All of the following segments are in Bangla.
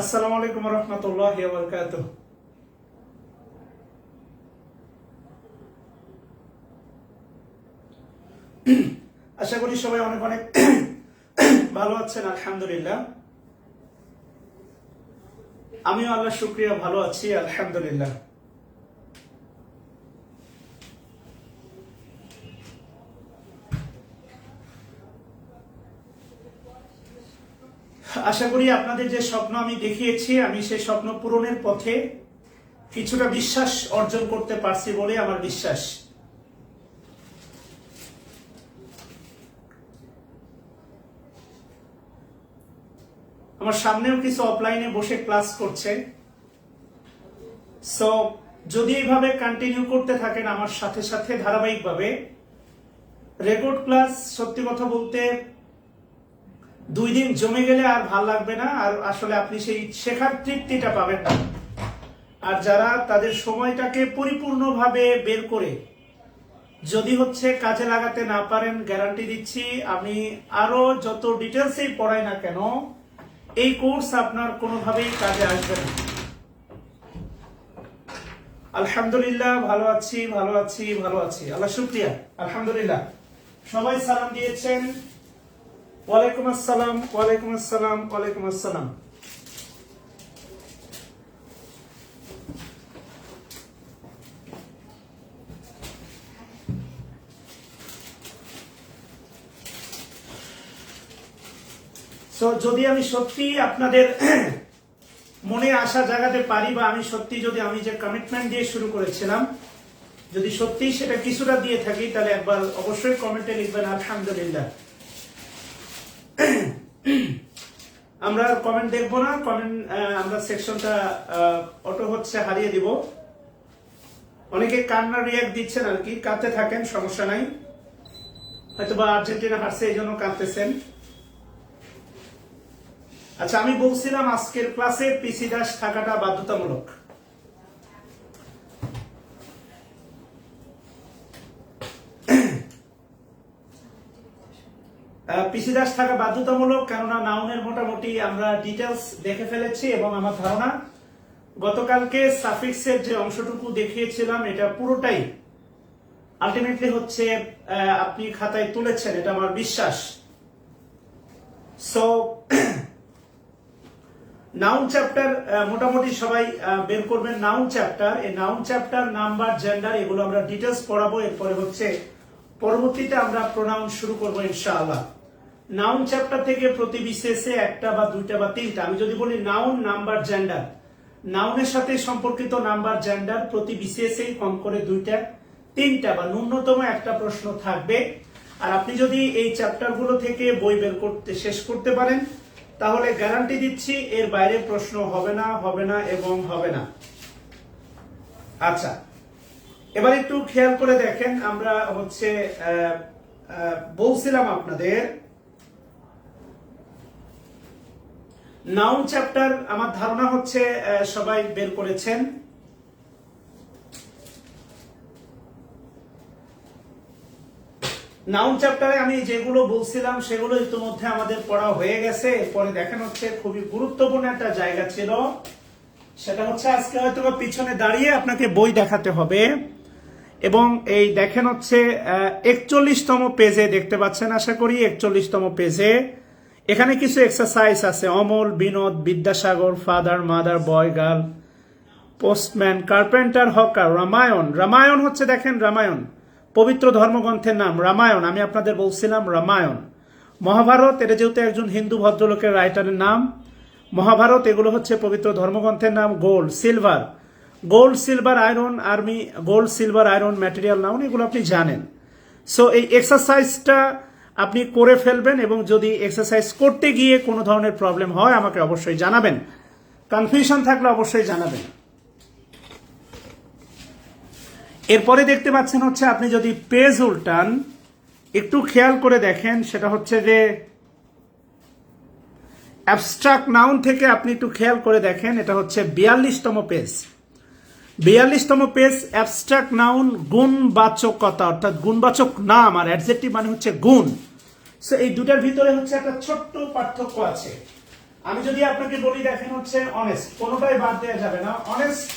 আসসালামু আলাইকুম রহমতুল্লাহি ওয়া বারাকাতুহু। আশা করি সবাই অনেক অনেক ভালো আছেন। আলহামদুলিল্লাহ, আমিও আল্লাহর শুকরিয়া ভালো আছি, আলহামদুলিল্লাহ। আশা করি আপনাদের যে স্বপ্ন আমি দেখিয়েছি, আমি সেই স্বপ্ন পূরণের পথে কিছুটা বিশ্বাস অর্জন করতে পারছি বলে আমার বিশ্বাস। আমার সামনেও কিছু অফলাইনে বসে ক্লাস করছে, সো যদি এইভাবে কন্টিনিউ করতে থাকেন আমার সাথে সাথে ধারাবাহিকভাবে রেকর্ড ক্লাস, সত্যি কথা বলতে 2 দিন জমে গেলে আর ভাল লাগবে না, আর আসলে আপনি সেই শেখার তৃপ্তিটা পাবেন না। আর যারা তাদের সময়টাকে পরিপূর্ণভাবে বের করে যদি কাজে লাগাতে না পারেন, গ্যারান্টি দিচ্ছি আমি আরো যত ডিটেলসেই পড়াই না কেন, এই কোর্স আপনার কোনোভাবেই কাজে আসবে না। আলহামদুলিল্লাহ, ভালো আছি ভালো আছি ভালো আছি, আল্লাহ শুকরিয়া, আলহামদুলিল্লাহ। সবাই সালাম দিয়েছেন। ওয়ালাইকুম আসসালাম, ওয়ালাইকুম আসসালাম, ওয়ালাইকুম আসসালাম। সো যদি আমি সত্যি আপনাদের মনে আশা জাগাতে পারি, বা আমি সত্যি যদি আমি যে কমিটমেন্ট দিয়ে শুরু করেছিলাম, যদি সত্যি সেটা কিছুটা দিয়ে থাকি, তাহলে একবার অবশ্যই কমেন্টে লিখবেন আলহামদুলিল্লাহ। আমরা কমেন্ট দেখবো না, কমেন্ট আমরা সেকশনটা অটো হারিয়ে দিব। অনেকে কান্নার রিয়াক্ট দিচ্ছেন আর কি, কাঁদতে থাকেন, সমস্যা নাই। হয়তোবা আর্জেন্টিনা হারছে এই জন্য কাঁদতেছেন। আচ্ছা, আমি বলছিলাম আজকের ক্লাসে পিসি দাস থাকাটা বাধ্যতামূলক। পিসি দাস থাকা বাধ্যতামূলক, কেননা নাউনের মোটামুটি আমরা ডিটেলস দেখে ফেলেছি, এবং আমার ধারণা গতকালকে সাফিক্সের যে অংশটুকু দেখিয়েছিলাম এটা পুরোটাই আলটিমেটলি আপনি খাতায় তুলেছেন, এটা আমার বিশ্বাস। সো নাউন চ্যাপ্টার মোটামুটি সবাই বের করবেন। নাউন চ্যাপ্টার, এই নাউন চ্যাপ্টার, নাম্বার, জেন্ডার, এগুলো আমরা ডিটেলস পড়াবো। এরপরে পরবর্তীতে আমরা প্রোনাউন শুরু করবো ইনশাআল্লাহ। নাউন চ্যাপ্টার থেকে প্রতি বিশেষে একটা বা দুইটা বা তিনটা, আমি যদি বলি নাউন, নাম্বার, জেন্ডার, নাউনের সাথে সম্পর্কিত নাম্বার, জেন্ডার, প্রতি বিশেষেই কম করে 2টা 3টা বা ন্যূনতম একটা প্রশ্ন থাকবে। আর আপনি যদি এই চ্যাপ্টারগুলো থেকে বই বের করতে শেষ করতে পারেন, তাহলে গ্যারান্টি দিচ্ছি এর বাইরে প্রশ্ন হবে না, হবে না এবং হবে না। আচ্ছা, এবার একটু খেয়াল করে দেখেন, আমরা বলছিলাম আপনাদের নাউন চ্যাপ্টার, আমার ধারণা সবাই বের করেছেন। নাউন চ্যাপ্টারে আমি যেগুলো বলছিলাম সেগুলো ইতিমধ্যে আমাদের পড়া হয়ে গেছে। এরপরে দেখেন খুবই গুরুত্বপূর্ণ একটা জায়গা ছিল, সেটা আজকে হয়তো পিছনে দাঁড়িয়ে আপনাকে বই দেখাতে হবে। এবং এই দেখেন 41তম পেজে দেখতে পাচ্ছেন, আশা করি 41তম পেজে এখানে কিছু এক্সারসাইজ আছে। Amal, Binod, Vidyasagar, father, mother, boy, girl, postman, carpenter, hawker, Ramayan. Ramayan দেখেন, রামায়ণ পবিত্র ধর্মগ্রন্থের নাম রামায়ণ। আমি আপনাদের বলছিলাম রামায়ণ। মহাভারত, এটা যেহেতু একজন হিন্দু ভদ্রলোকের রাইটারের নাম, মহাভারত, এগুলো পবিত্র ধর্মগ্রন্থের নাম। Gold, silver, gold, silver, iron, army, gold, silver, iron, material noun, এগুলো আপনি জানেন। সো এই এক্সারসাইজটা আপনি করে ফেলবেন, এবং যদি এক্সারসাইজ করতে গিয়ে কোনো ধরনের প্রবলেম হয় আমাকে অবশ্যই জানাবেন, কনফিউশন থাকলে অবশ্যই জানাবেন। এরপরে দেখতে পাচ্ছেন আপনি যদি পেজ উল্টান, একটু খেয়াল করে দেখেন, সেটা যে অ্যাবস্ট্রাক্ট নাউন থেকে আপনি একটু খেয়াল করে দেখেন, এটা 42তম পেজ। 42তম পেজ, অ্যাবস্ট্রাক্ট নাউন, গুণবাচকতা, অর্থাৎ গুণবাচক নাম, আর অ্যাডজেক্টিভ মানে গুণ। সো এই দুটার ভিতরে একটা ছোট্ট পার্থক্য আছে। আমি যদি আপনাকে বলি দেখেন হচ্ছে অনেস্ট, কোনোটাই বাদ দেওয়া যাবে না। অনেস্ট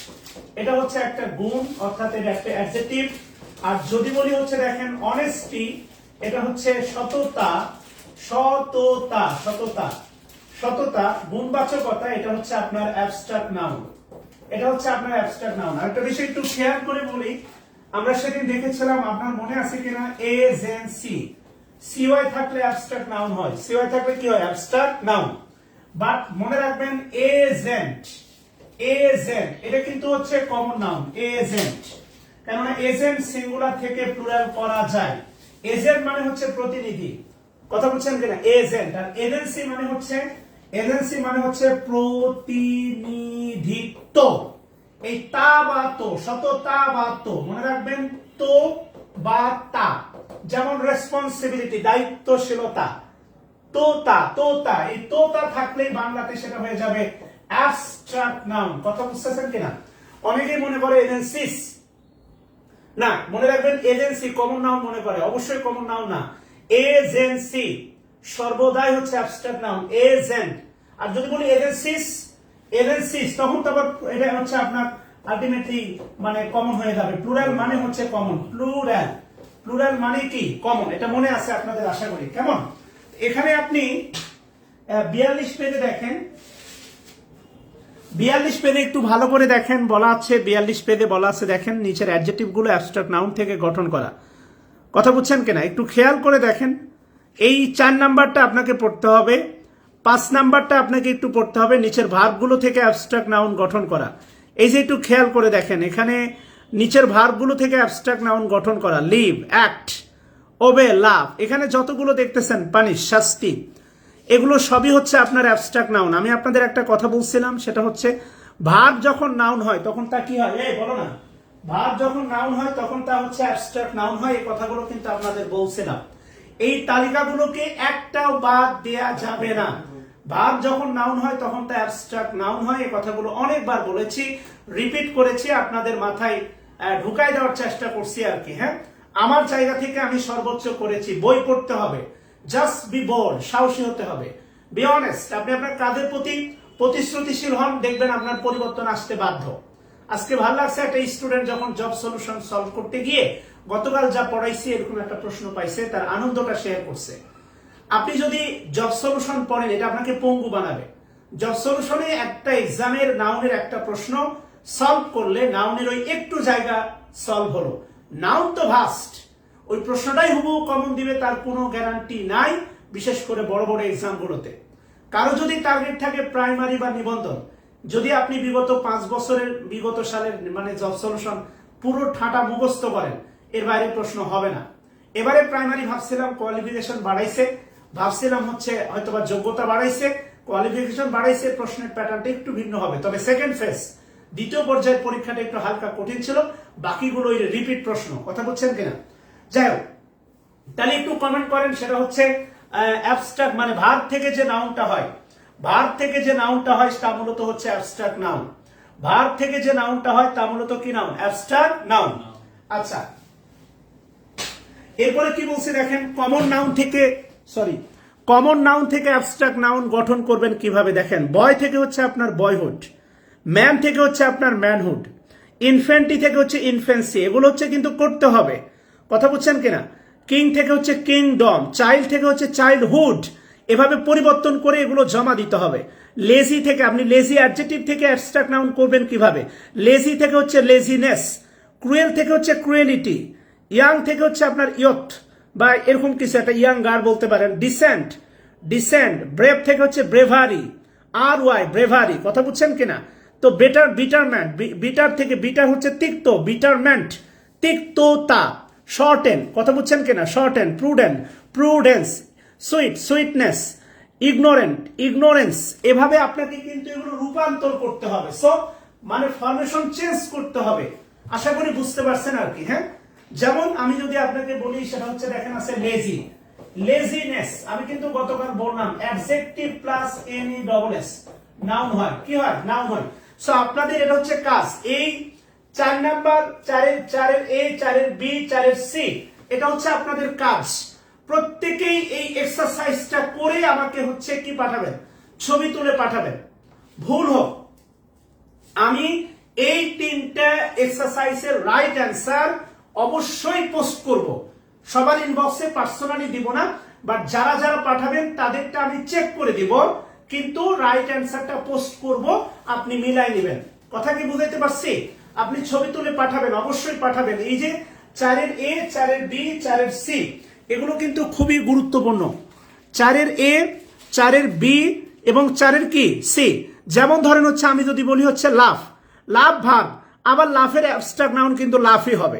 এটা হচ্ছে একটা গুণ, অর্থাৎ এটা একটা অ্যাডজেক্টিভ। আর যদি বলি হচ্ছে দেখেন অনেস্টি, এটা হচ্ছে সততা, সততা, সততা, সততা গুণবাচকতা, এটা হচ্ছে আপনার অ্যাবস্ট্রাক্ট নাউন। এটা হচ্ছে আপনার অ্যাবস্ট্রাক্ট নাউন। আর একটা বিষয় একটু শেয়ার করে বলি, আমরা সেদিন দেখেছিলাম, আপনার মনে আছে কিনা, এজেন্সি, সিওয়াই থাকলে অ্যাবস্ট্রাক্ট নাউন হয়, সিওয়াই থাকলে কি হয়, অ্যাবস্ট্রাক্ট নাউন। বাট মনে রাখবেন এজেন্ট, এজেন্ট এটা কিন্তু হচ্ছে কমন নাউন, এজেন্ট। কেননা এজেন্ট সিঙ্গুলার থেকে প্লুরাল করা যায়। এজেন্ট মানে হচ্ছে প্রতিনিধি, কথা বলছেন কিনা, এজেন্ট। আর এজেন্সি মানে হচ্ছে, এজেন্সি মানে হচ্ছে প্রতিনিধিত্ব। এই তা বা তো, সততা বা তো, মনে রাখবেন তো বা তা, যেমন রেসপন্সিবিলিটি, দায়িত্বশীলতা, তোতা, তোতা, এই তোতা থাকলেই বাংলাতে সেটা হয়ে যাবে অ্যাবস্ট্রাক্ট নাউন। কথা বুঝতেছেন কিনা? অনেকেই মনে করে এজেন্সিস, না মনে রাখবেন এজেন্সি কমন নাউন মনে করে, অবশ্যই কমন নাউন না। এজেন্সি সর্বদাই হচ্ছে অ্যাবস্ট্রাক্ট নাউন, এজেন্ট। আর যদি বলি এজেন্সিস, এজেন্সিস, তখন তো আবার এটা হচ্ছে আপনার আলটিমেটলি মানে কমন হয়ে যাবে। প্লুরাল মানে হচ্ছে কমন, প্লুরাল, প্লুরাল মানে কি কমন, এটা মনে আছে আপনাদের আশা করি। কেমন? এখানে আপনি 42 পেজে দেখেন, 42 পেজে একটু ভালো করে দেখেন, বলা আছে 42 পেজে বলা আছে দেখেন, নিচের অ্যাডজেক্টিভ গুলো অ্যাবস্ট্রাক্ট নাউন থেকে গঠন করা। কথা বুঝছেন কিনা? একটু খেয়াল করে দেখেন। এই 4 নাম্বারটা আপনাকে পড়তে হবে, 5 নাম্বারটা আপনাকে একটু পড়তে হবে, নিচের ভার্বগুলো থেকে অ্যাবস্ট্রাক্ট নাউন গঠন করা। এই যে একটু খেয়াল করে দেখেন, এখানে নিচের ভার্বগুলো থেকে অ্যাবস্ট্রাক্ট নাউন গঠন করা, লিভ, অ্যাক্ট, ওবে, লাভ, এখানে যতগুলো দেখতেছেন, পানিশ, শাস্তি, এগুলো সবই হচ্ছে আপনার অ্যাবস্ট্রাক্ট নাউন। আমি আপনাদের একটা কথা বলছিলাম, সেটা হচ্ছে ভার্ব যখন নাউন হয় তখন তা কি হয়, এই বলো না, ভার্ব যখন নাউন হয় তখন তা হচ্ছে অ্যাবস্ট্রাক্ট নাউন হয়। এই কথাগুলো কিন্তু আপনাদের বলছিলাম। এই তালিকাগুলোকে একটাও বাদ দেয়া যাবে না। ভার্ব যখন নাউন হয় তখন তা অ্যাবস্ট্রাক্ট নাউন হয়। এই কথাগুলো অনেকবার বলেছি, রিপিট করেছি, আপনাদের মাথায় ঢুকাই দেওয়ার চেষ্টা করছি আর কি। হ্যাঁ, আমার জায়গা থেকে আমি সর্বোচ্চ করেছি। বই পড়তে হবে, জাস্ট বি বোল্ড, সাহসী হতে হবে, বি অনেস্ট। আপনি আপনার কাজের প্রতি প্রতিশ্রুতিশীল হন, দেখবেন আপনার পরিবর্তন আসতে বাধ্য। আজকে ভালো লাগছে, একটা স্টুডেন্ট যখন জব সলিউশন সলভ করতে গিয়ে গতকাল যা পড়াইছি এরকম একটা প্রশ্ন পাইছে, তার আনন্দটা শেয়ার করছে। আপনি যদি জব সলিউশন পড়েন, এটা আপনাকে পঙ্গু বানাবে। জব সলিউশনে একটা এক্সামের নাউনের একটা প্রশ্ন সলভ করলে নাউনের ওই একটু জায়গা সলভ হলো। নাউন তো ভাস্ট, ওই প্রশ্নটাই হুবহু কমন দিবে তার কোনো গ্যারান্টি নাই, বিশেষ করে বড় বড় এক্সামগুলোতে। কারো যদি টার্গেট থাকে প্রাইমারি বা নিবন্ধন, যদি আপনি বিগত 5 বছরের বিগত সালের মানে জব সলিউশন পুরো ঠাটা মুখস্থ করেন, এর বাইরে প্রশ্ন হবে না। এবারে প্রাইমারি ভাবছিলাম কোয়ালিফিকেশন বাড়াইছে, ভাবছিলাম হচ্ছে হয়তোবা যোগ্যতা বাড়াইছে, কোয়ালিফিকেশন বাড়াইছে, প্রশ্নের প্যাটার্নটা একটু ভিন্ন হবে। তবে সেকেন্ড ফেজ, দ্বিতীয় পর্যায়ের পরীক্ষাটা একটু হালকা কঠিন ছিল, বাকিগুলো রিপিট প্রশ্ন। কথা বলছেন কিনা? যাই হোক, তাহলে একটু কমেন্ট করেন। সেটা হচ্ছে অ্যাবস্ট্রাক্ট মানে ভার্ব থেকে যে নাউনটা হয়, ভার্ব থেকে যে নাউনটা হয় তা মূলত হচ্ছে অ্যাবস্ট্রাক্ট নাউন। ভার্ব থেকে যে নাউনটা হয় তা মূলত কি নাউন? Abstract noun. আচ্ছা, এরপরে কি বলছি দেখেন, কমন নাউন থেকে, সরি, কমন নাউন থেকে অ্যাবস্ট্রাক্ট নাউন গঠন করবেন কিভাবে দেখেন। বয় থেকে হচ্ছে আপনার বয়হুড, ম্যান থেকে হচ্ছে আপনার ম্যানহুড, ইনফ্যান্টি থেকে হচ্ছে ইনফ্যান্সি, এগুলো হচ্ছে কিন্তু করতে হবে। কথা বুঝছেন কিনা? কিং থেকে হচ্ছে কিংডম, চাইল্ড থেকে হচ্ছে চাইল্ডহুড, এভাবে পরিবর্তন করে এগুলো জমা দিতে হবে। লেজি থেকে আপনি লেজি অ্যাডজেক্টিভ থেকে অ্যাবস্ট্রাক্ট নাউন করবেন কিভাবে, লেজি থেকে হচ্ছে লেজিনেস, ক্রুয়েল থেকে হচ্ছে ক্রুয়েলিটি, ইয়াং থেকে হচ্ছে আপনার ইয়থ বা এরকম কিছু একটা, ইয়াং গার বলতে পারেন, ডিসেন্ট, ডিসেন্ট, ব্রেভ থেকে হচ্ছে ব্রেভারি, আর ওয়াই ব্রেভারি। কথা বুঝছেন কিনা? তো বেটার, বিটারমেন্ট, বিটার থেকে বিটার হচ্ছে তিক্ত, বিটারমেন্ট, তিক্ততা, শর্টেন। কথা বুঝছেন কিনা? Shorten, prudent, prudence, sweet, sweetness, ignorant, ignorance. এভাবে আপনাকে কিন্তু এগুলো রূপান্তর করতে হবে। সো মানে ফরমেশন চেঞ্জ করতে হবে। আশা করি বুঝতে পারছেন আর কি। হ্যাঁ, যেমন আমি যদি আপনাকে বলি, সেটা হচ্ছে দেখেন আছে লেজি, লেজিনেস, আমি কিন্তু গতকাল বললাম adjective plus any double S noun হয়, কি হয়? নাউন হয়। সো আপনাদের এটা হচ্ছে কাজ, এই 4 নাম্বার, 4-এর এ, 4-এর বি, 4-এর সি, এটা হচ্ছে আপনাদের কাজ। প্রত্যেকেই এই এক্সারসাইজটা করে আমাকে হচ্ছে কি পাঠাবেন, ছবি তুলে পাঠাবেন। ভুল হোক, আমি এই 3টা এক্সারসাইজের রাইট অ্যান্সার অবশ্যই পোস্ট করব। সবার ইনবক্সে পার্সোনালি দিব না, বাট যারা যারা পাঠাবেন তাদেরটা আমি চেক করে দিব, কিন্তু রাইট অ্যান্সারটা পোস্ট করব, আপনি মিলাই নেবেন। কথা কি বুঝাইতে পারছি? আপনি ছবি তুলে পাঠাবেন, অবশ্যই পাঠাবেন। এই যে 4-এর এ, 4-এর বি, 4-এর সি, এগুলো কিন্তু খুবই গুরুত্বপূর্ণ। 4-এর এ, 4-এর বি এবং 4-এর কি সি। যেমন ধরেন হচ্ছে আমি যদি বলি হচ্ছে লাভ, লাভ ভাগ, আবার লাভের অ্যাবস্ট্রাক্ট নাউন কিন্তু লাভই হবে,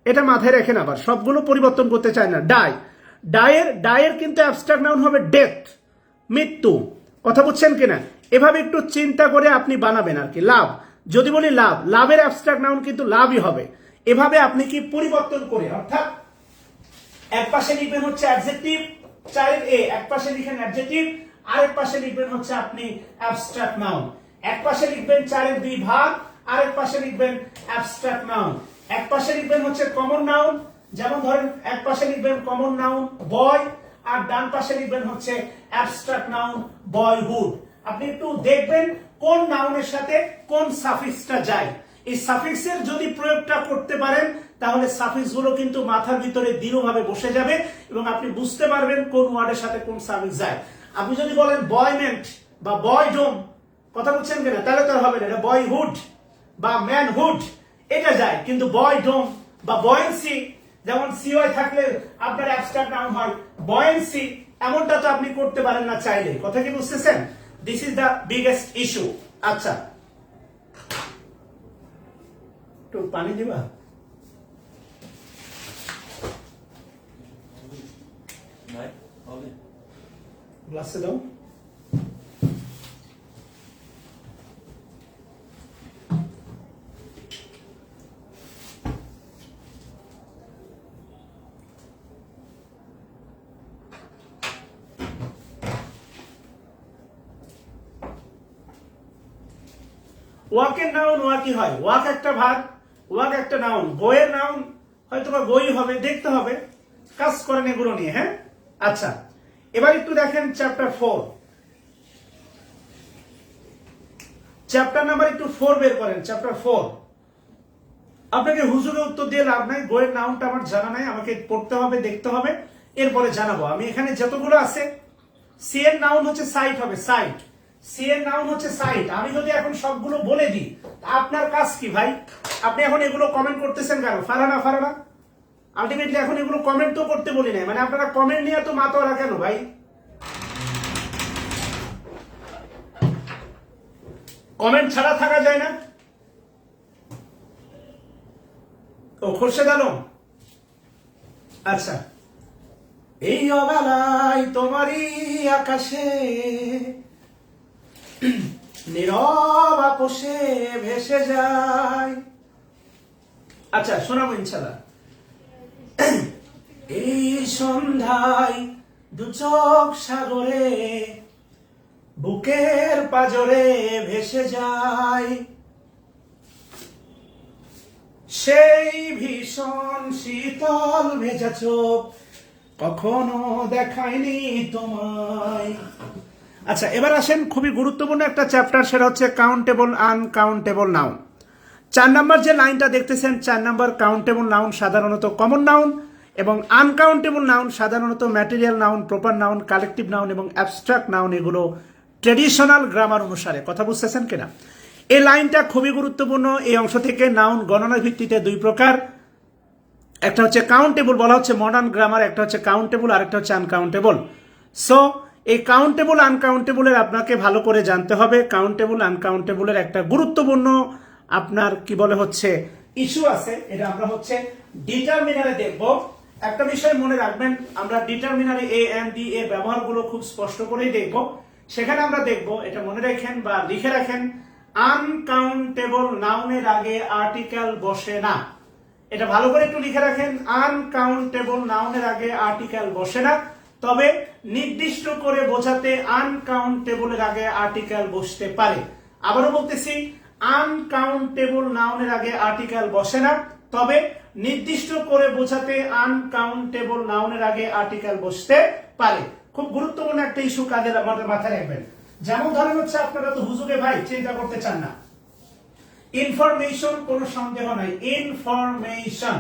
এটা মাথায় রাখেন। আবার সবগুলো পরিবর্তন করতে চায় না। ডায়ের কিন্তু অ্যাবস্ট্রাক্ট নাউন হবে ডেথ, মৃত্যু। কথা বুঝছেন কিনা? এভাবে একটু চিন্তা করে আপনি বানাবেন আর কি। লাভ, যদি বলি লাভ, লাভের অ্যাবস্ট্রাক্ট নাউন কিন্তু লাভই হবে। এভাবে আপনি কি পরিবর্তন করে, অর্থাৎ এক পাশে লিখবেন হচ্ছে অ্যাডজেক্টিভ 4-এর এ, এক পাশে লিখেন অ্যাডজেক্টিভ, আরেক পাশে লিখবেন হচ্ছে আপনি অ্যাবস্ট্রাক্ট নাউন। এক পাশে লিখবেন 4-এর বি ভাগ, আরেক পাশে লিখবেন অ্যাবস্ট্রাক্ট নাউন। এক পাশে লিখবেন হচ্ছে কমন নাউন, যেমন ধরেন এক পাশে লিখবেন কমন নাউন বয়, আর ডান পাশে লিখবেন হচ্ছে অ্যাবস্ট্রাক্ট নাউন বয়হুড। আপনি একটু দেখবেন কোন নাউনের সাথে কোন সাফিক্সটা যায়। এই সাফিক্সের যদি প্রয়োগটা করতে পারেন, তাহলে সাফিক্স গুলো কিন্তু মাথার ভিতরে দৃঢ়ভাবে বসে যাবে এবং আপনি বুঝতে পারবেন কোন ওয়ার্ডের সাথে কোন সাফিক্স যায়। আপনি যদি বলেন বয়মেন্ট বা বয়ডোম, কথা বুঝছেন কিনা, তাহলে তো হবে না। এটা বয়হুড বা ম্যানহুড, এটা যায়, কিন্তু বয়ডোম বা বয়েন্সি, যেমন সিওয়াই থাকলে আপনার অ্যাবস্ট্রাক্ট নাউন হয় বয়েন্সি, এমনটা তো আপনি করতে পারেন না চাইলে। কথা কি বুঝতেছেন? This is the biggest issue. আচ্ছা, একটু পানি দিবা? গ্লাসে দাও। ওয়াকের নাউন ওয়াকি হয়, ওয়াক একটা ভাগ, ওয়াক একটা নাউন। গোয়ের নাউন হয়তো বা গই হবে, দেখতে হবে, কাজ করেন এগুলো নিয়ে। হ্যাঁ, আচ্ছা, এবার একটু দেখেন চ্যাপ্টার 4, চ্যাপ্টার নাম্বার একটু 4 বের করেন। চ্যাপ্টার 4 আপনাকে হুজুরে উত্তর দিয়ে লাভ নাই, গোয়ের নাউনটা আমার জানা নাই, আমাকে পড়তে হবে, দেখতে হবে, এরপরে জানাবো। আমি এখানে যতগুলো আছে, সি এর নাউন হচ্ছে সাইট হবে, সাইট। সি এর নাউন হচ্ছে সাইট। আমি যদি এখন সবগুলো বলে দিই, আপনার কাজ কি ভাই? আপনি এখন এগুলো কমেন্ট করতেছেন কেন? ফারানা আলটিমেটলি এখন এগুলো কমেন্ট তো করতে বলি নাই, মানে আপনারা কমেন্ট নিয়ে তো মাতোয়ারা কেন ভাই? কমেন্ট ছাড়া থাকা যায় না। ও খোরশেদ আলম, আচ্ছা, এই অবেলায় তোমারই আকাশে নীরব আপোষে ভেসে যায়। আচ্ছা, শোনাবো ইনশাল্লাহ। এই সন্ধ্যায় দু চোখ সাগরে বুকের পাজরে ভেসে যায়, সেই ভীষণ শীতল ভেজা চোখ কখনো দেখায়নি তোমায়। আচ্ছা, এবার আসেন খুবই গুরুত্বপূর্ণ একটা চ্যাপ্টার, সেটা হচ্ছে কাউন্টেবল আনকাউন্টেবল নাউন। 4 নম্বর যে লাইনটা দেখতেছেন, 4 নম্বর কাউন্টেবল নাউন সাধারণত কমন নাউন এবং আনকাউন্টেবল নাউন সাধারণত material noun, proper noun, collective noun এবং অ্যাবস্ট্রাক্ট নাউন, এগুলো ট্রেডিশনাল গ্রামার অনুসারে। কথা বুঝতেছেন কিনা? এই লাইনটা খুবই গুরুত্বপূর্ণ। এই অংশ থেকে নাউন গণনার ভিত্তিতে 2 প্রকার, একটা হচ্ছে কাউন্টেবল, বলা হচ্ছে মডার্ন গ্রামার, একটা হচ্ছে কাউন্টেবল, আরেকটা হচ্ছে আনকাউন্টেবল। সো এই কাউন্টেবল আনকাউন্টেবলের আপনাকে ভালো করে জানতে হবে। কাউন্টেবল আনকাউন্টেবলের একটা গুরুত্বপূর্ণ আপনার কি বলে হচ্ছে ইস্যু আছে, এটা আমরা হচ্ছে ডিটারমিনারে দেখব। একটা বিষয় মনে রাখবেন, আমরা ডিটারমিনারে এ এন্ড ডি এর ব্যবহারগুলো খুব স্পষ্ট করেই দেখব। সেখানে আমরা দেখব, এটা মনে রাখেন বা লিখে রাখেন, আনকাউন্টেবল নাউনের আগে আর্টিকেল বসে না। এটা ভালো করে একটু লিখে রাখেন, আনকাউন্টেবল নাউনের আগে আর্টিকেল বসে না, তবে নির্দিষ্ট করে বোঝাতে আনকাউন্টেবলের আগে আর্টিকেল বসতে পারে। আবারও বলতেছি, আনকাউন্টেবল নাউনের আগে আর্টিকেল বসে না, তবে নির্দিষ্ট করে বোঝাতে আনকাউন্টেবল নাউনের আগে আর্টিকেল বসতে পারে। খুব গুরুত্বপূর্ণ একটা ইস্যু, কাদের আমাদের মাথায় রাখবেন। যেমন ধরেন হচ্ছে আপনারা তো হুজুরে ভাই চিন্তা করতে চান না, ইনফরমেশন কোনো সন্দেহ নাই, ইনফরমেশন,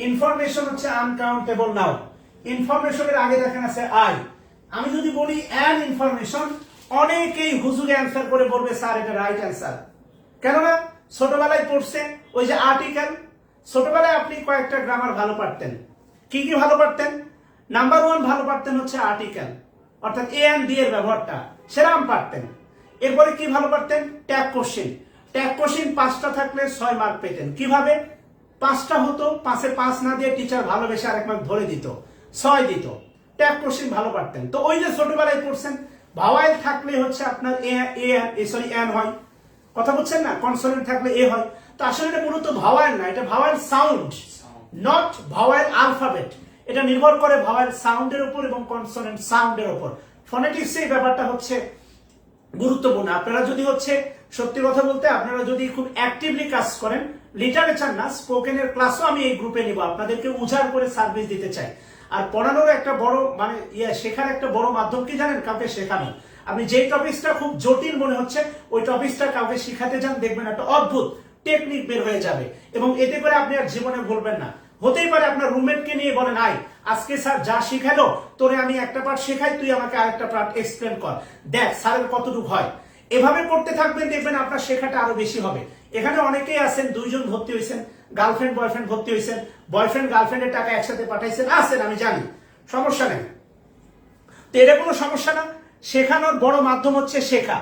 ইনফরমেশন হচ্ছে আনকাউন্টেবল নাউন। ইনফরমেশনের আগে দেখেন আছে আই। আমি যদি বলি অ্যান ইনফরমেশন, অনেকেই হুজুরে অ্যান্সার করে বলবে স্যার এটা রাইট অ্যান্সার। কেননা ছোটবেলায় পড়ছে ওই যে আর্টিকেল। ছোটবেলায় আপনি কয়েকটা গ্রামার ভালো পারতেন। কি কি ভালো পারতেন? নাম্বার 1 ভালো পারতেন হচ্ছে আর্টিকেল, অর্থাৎ এ এন্ড ডি এর ব্যবহারটা সেরাম পারতেন। এরপরে কি ভালো পারতেন? Tag question. ট্যাগ কোশ্চেন 5টা থাকলে 6 মার্ক পেতেন। কিভাবে? 5টা হতো, 5-এ 5 না দিয়ে টিচার ভালোবেসে আরেক মার্ক ধরে দিত, 6 দিত। ট্যাগ কোশ্চেন ভালো পারতেন। তো ওই যে ছোটবেলায় পড়ছেন, ভাওয়াইল থাকলে হচ্ছে আপনার এন হয়, কথা বলছেন না, কনসোনেন্ট থাকলে এ হয়। তো আসলে এটা মূলত ভাওয়াইল না, এটা vowel sound, not vowel alphabet. এটা নির্ভর করে ভাওয়াইল সাউন্ডের উপর এবং কনসোনেন্ট সাউন্ডের উপর। ফনেটিক্স এই ব্যাপারটা হচ্ছে গুরুত্বপূর্ণ। আপনারা যদি হচ্ছে সত্যি কথা বলতে আপনারা যদি খুব অ্যাক্টিভলি কাজ করেন, লিটারেচার না স্পোকেনের ক্লাসও আমি এই গ্রুপে নিব, আপনাদেরকে উজাড় করে সার্ভিস দিতে চাই। আর পড়ানোর একটা বড় মানে শেখার একটা বড় মাধ্যম কি জানেন? কাউকে শেখানো। আপনি যেই টপিকসটা খুব জটিল মনে হচ্ছে ওই টপিকসটা কাউকে শিখাতে যান, দেখবেন একটা অদ্ভুত টেকনিক বের হয়ে যাবে এবং এতে করে আপনি আর জীবনে ভুলবেন না। হতেই পারে আপনার রুমমেটকে নিয়ে বলেন, আই আজকে স্যার যা শিখালো তোরে আমি একটা পার্ট শেখাই, তুই আমাকে আরেকটা পার্ট এক্সপ্লেন কর, দেখ স্যারের কতটুকু হয়। এভাবে করতে থাকবেন, দেখবেন আপনার শেখাটা আরো বেশি হবে। এখানে অনেকেই আছেন 2 জন ভর্তি হয়েছেন, গার্লফ্রেন্ড বয়ফ্রেন্ড ভর্তি হয়েছেন, বয়ফ্রেন্ড গার্লফ্রেন্ডের টাকা একসাথে পাঠাইছেন, আছেন আমি জানি, সমস্যা নেই। তো এটা কোনো সমস্যা না, শেখানোর বড় মাধ্যম হচ্ছে শেখা।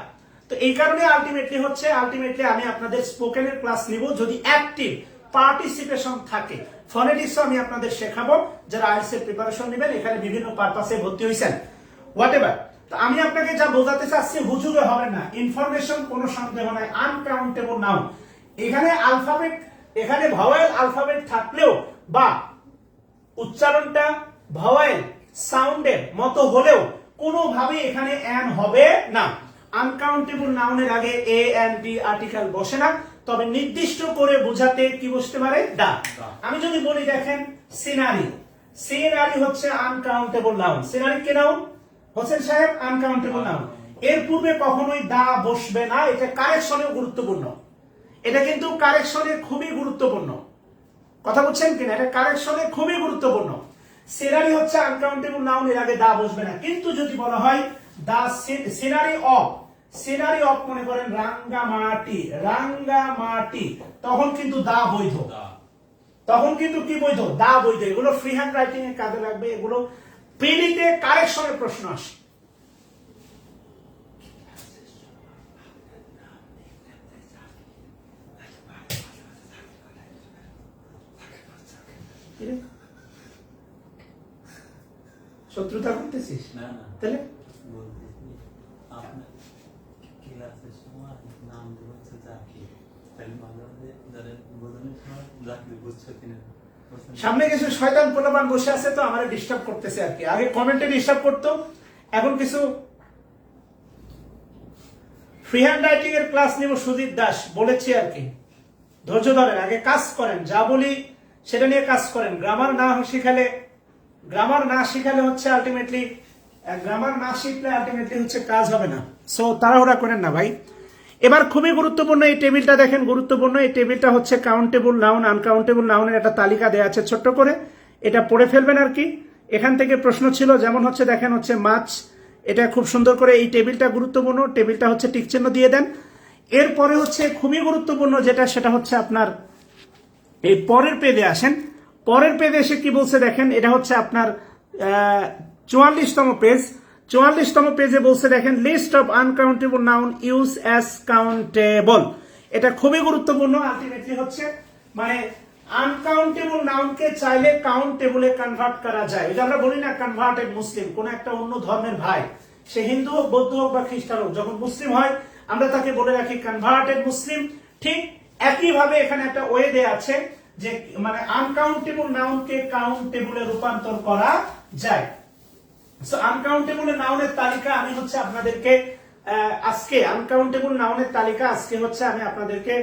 তো এই কারণে আলটিমেটলি আমি আপনাদের স্পোকেনের ক্লাস নিব যদি অ্যাক্টিভ পার্টিসিপেশন থাকে। ফনেটিক্সও আমি আপনাদের শেখাবো, যারা আইএলটিএস এর প্রিপারেশন নেবেন, এখানে বিভিন্ন পারপাসে ভর্তি হয়েছেন, হোয়াটএভার। তো আমি আপনাকে যা বোঝাতে চাচ্ছি, হুজুগে হবে না, ইনফরমেশন কোনো সন্দেহ নাই, আনকাউন্টেবল নাউন। এখানে আলফাবেট, এখানে ভাওয়েল আলফাবেট থাকলেও বা উচ্চারণটা ভাওয়েল সাউন্ডের মতো হলেও কোনোভাবে এখানে অ্যান হবে না। আনকাউন্টেবল নাউনের আগে এ এন্ড ডি আর্টিকেল বসে না, তবে নির্দিষ্ট করে বোঝাতে কি বসতে পারে? দা। আমি যদি বলি দেখেন সিনারি, সিনারি হচ্ছে আনকাউন্টেবল নাউন। সিনারি কে নাউন? হোসেন সাহেব আনকাউন্টেবল নাউন। এর পূর্বে কখনোই দা বসবে না। এটা কারেকশনেও গুরুত্বপূর্ণ, এটা কিন্তু কারেকশনে খুবই গুরুত্বপূর্ণ, কথা বলছেন কিনা? এটা কারেকশনে খুবই গুরুত্বপূর্ণ। সিনারি হচ্ছে আনকাউন্টেবল নাউন, এর আগে দা বসবে না। কিন্তু যদি বলা হয় দা সিনারি অফ মনে করেন রাঙ্গামাটি, তখন কিন্তু দা বৈধ, তখন কিন্তু কি বৈধ? দা বৈধ। এগুলো ফ্রি হ্যান্ড রাইটিং এর কাজে লাগবে, এগুলো প্রিলিতে কারেকশনের প্রশ্ন আসে। শত্রুতা করতেছিস? না না, তাহলে বলতেছি আপনার ক্লাসের সময় নাম দেওয়া হচ্ছে জাকির, তাহলে মাঝে মাঝে ধরেন বোঝানোর সময় জাকির বুঝছো কিনা, সামনে কিছু শয়তান পোলাপান বসে আছে তো আমারে ডিস্টার্ব করতেছে আর কি। আগে কমেন্টে ডিস্টার্ব করতো, এখন কিছু ফ্রি হ্যান্ড রাইটিং এর ক্লাস নিব সুজিত দাস বলেছি আর কি। ধৈর্য ধরেন, আগে কাজ করেন, যা বলি সেটা নিয়ে কাজ করেন। গ্রামার না শিখালে হচ্ছে আলটিমেটলি হচ্ছে কাজ হবে না। সো তাড়াহুড়া করেন না ভাই। এবার খুবই গুরুত্বপূর্ণ এই টেবিলটা দেখেন, গুরুত্বপূর্ণ এই টেবিলটা হচ্ছে কাউন্টেবল নাউন আনকাউন্টেবল নাউনের একটা তালিকা দেওয়া আছে ছোট্ট করে, এটা পড়ে ফেলবেন আর কি। এখান থেকে প্রশ্ন ছিল, যেমন হচ্ছে দেখেন হচ্ছে মাছ, এটা খুব সুন্দর করে এই টেবিলটা গুরুত্বপূর্ণ, টেবিলটা হচ্ছে টিক চিহ্ন দিয়ে দেন। এরপরে হচ্ছে খুবই গুরুত্বপূর্ণ যেটা, সেটা হচ্ছে আপনার এই পরের পেজে আসেন। পরের পেজে এসে কি বলছে দেখেন, এটা হচ্ছে আপনার 44তম পেজ। 44তম পেজে বলছে দেখেন list of uncountable noun use as countable. এটা খুবই গুরুত্বপূর্ণ। আলটিমেটলি হচ্ছে মানে আনকাউন্টেবল নাউনকে চাইলে কাউন্টেবলে কনভার্ট করা যায়। এটা আমরা বলি না কনভার্টেড মুসলিম, কোন একটা অন্য ধর্মের ভাই, সে হিন্দু হোক, বৌদ্ধ হোক বা খ্রিস্টান হোক, যখন মুসলিম হয় আমরা তাকে বলে রাখি কনভার্টেড মুসলিম। ঠিক একইভাবে এখানে একটা ওয়ে দেয়া আছে যে মানে আনকাউন্টেবল নাউনকে কাউন্টেবলে রূপান্তর করা যায়। সো আনকাউন্টেবল নাউনের তালিকা আমি হচ্ছে আপনাদেরকে আজকে আনকাউন্টেবল নাউনের তালিকা আজকে হচ্ছে আমি আপনাদেরকে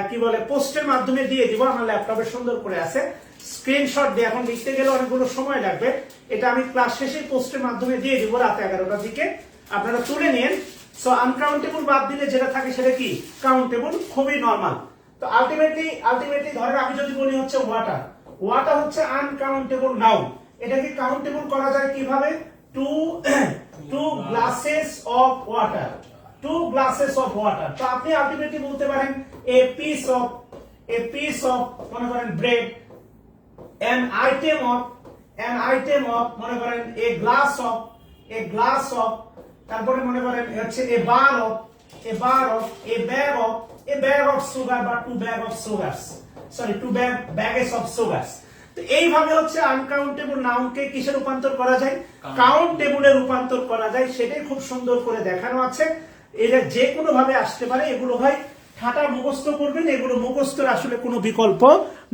কি বলে পোস্টের মাধ্যমে দিয়ে দিব। আমার ল্যাপটপে সুন্দর করে আছে, স্ক্রিনশট দিয়ে, এখন লিখতে গেলে অনেকগুলো সময় লাগবে। এটা আমি ক্লাস শেষে পোস্টের মাধ্যমে দিয়ে দিব রাত 11টার দিকে, আপনারা তুলে নিন। সো আনকাউন্টেবল বাদ দিলে যেটা থাকে সেটা কি কাউন্টেবল, খুবই নরমাল। তো আলটিমেটলি ধরেন আমি যদি বলি হচ্ছে ওয়াটার, ওয়াটার হচ্ছে আনকাউন্টেবল নাউন। এটাকে কাউন্টেবল করা যায় কিভাবে? Two glasses of water, 2 glasses of water। তো আপনি আলটিমেটলি বলতে পারেন a piece of মনে করেন ব্রেড, an item of মনে করেন a glass of তারপরে মনে করেন হচ্ছে a bag of sugar বা 2 bags of sugars। তো এইভাবে হচ্ছে আনকাউন্টেবল নাউনকে কিসে রূপান্তর করা যায়? কাউন্টেবলে রূপান্তর করা যায়। সেটাই খুব সুন্দর করে দেখানো আছে। এটা যে কোনো ভাবে আসতে পারে। এগুলো হয় ঠাটা মুখস্থ করবেন, এগুলো মুখস্থর আসলে কোনো বিকল্প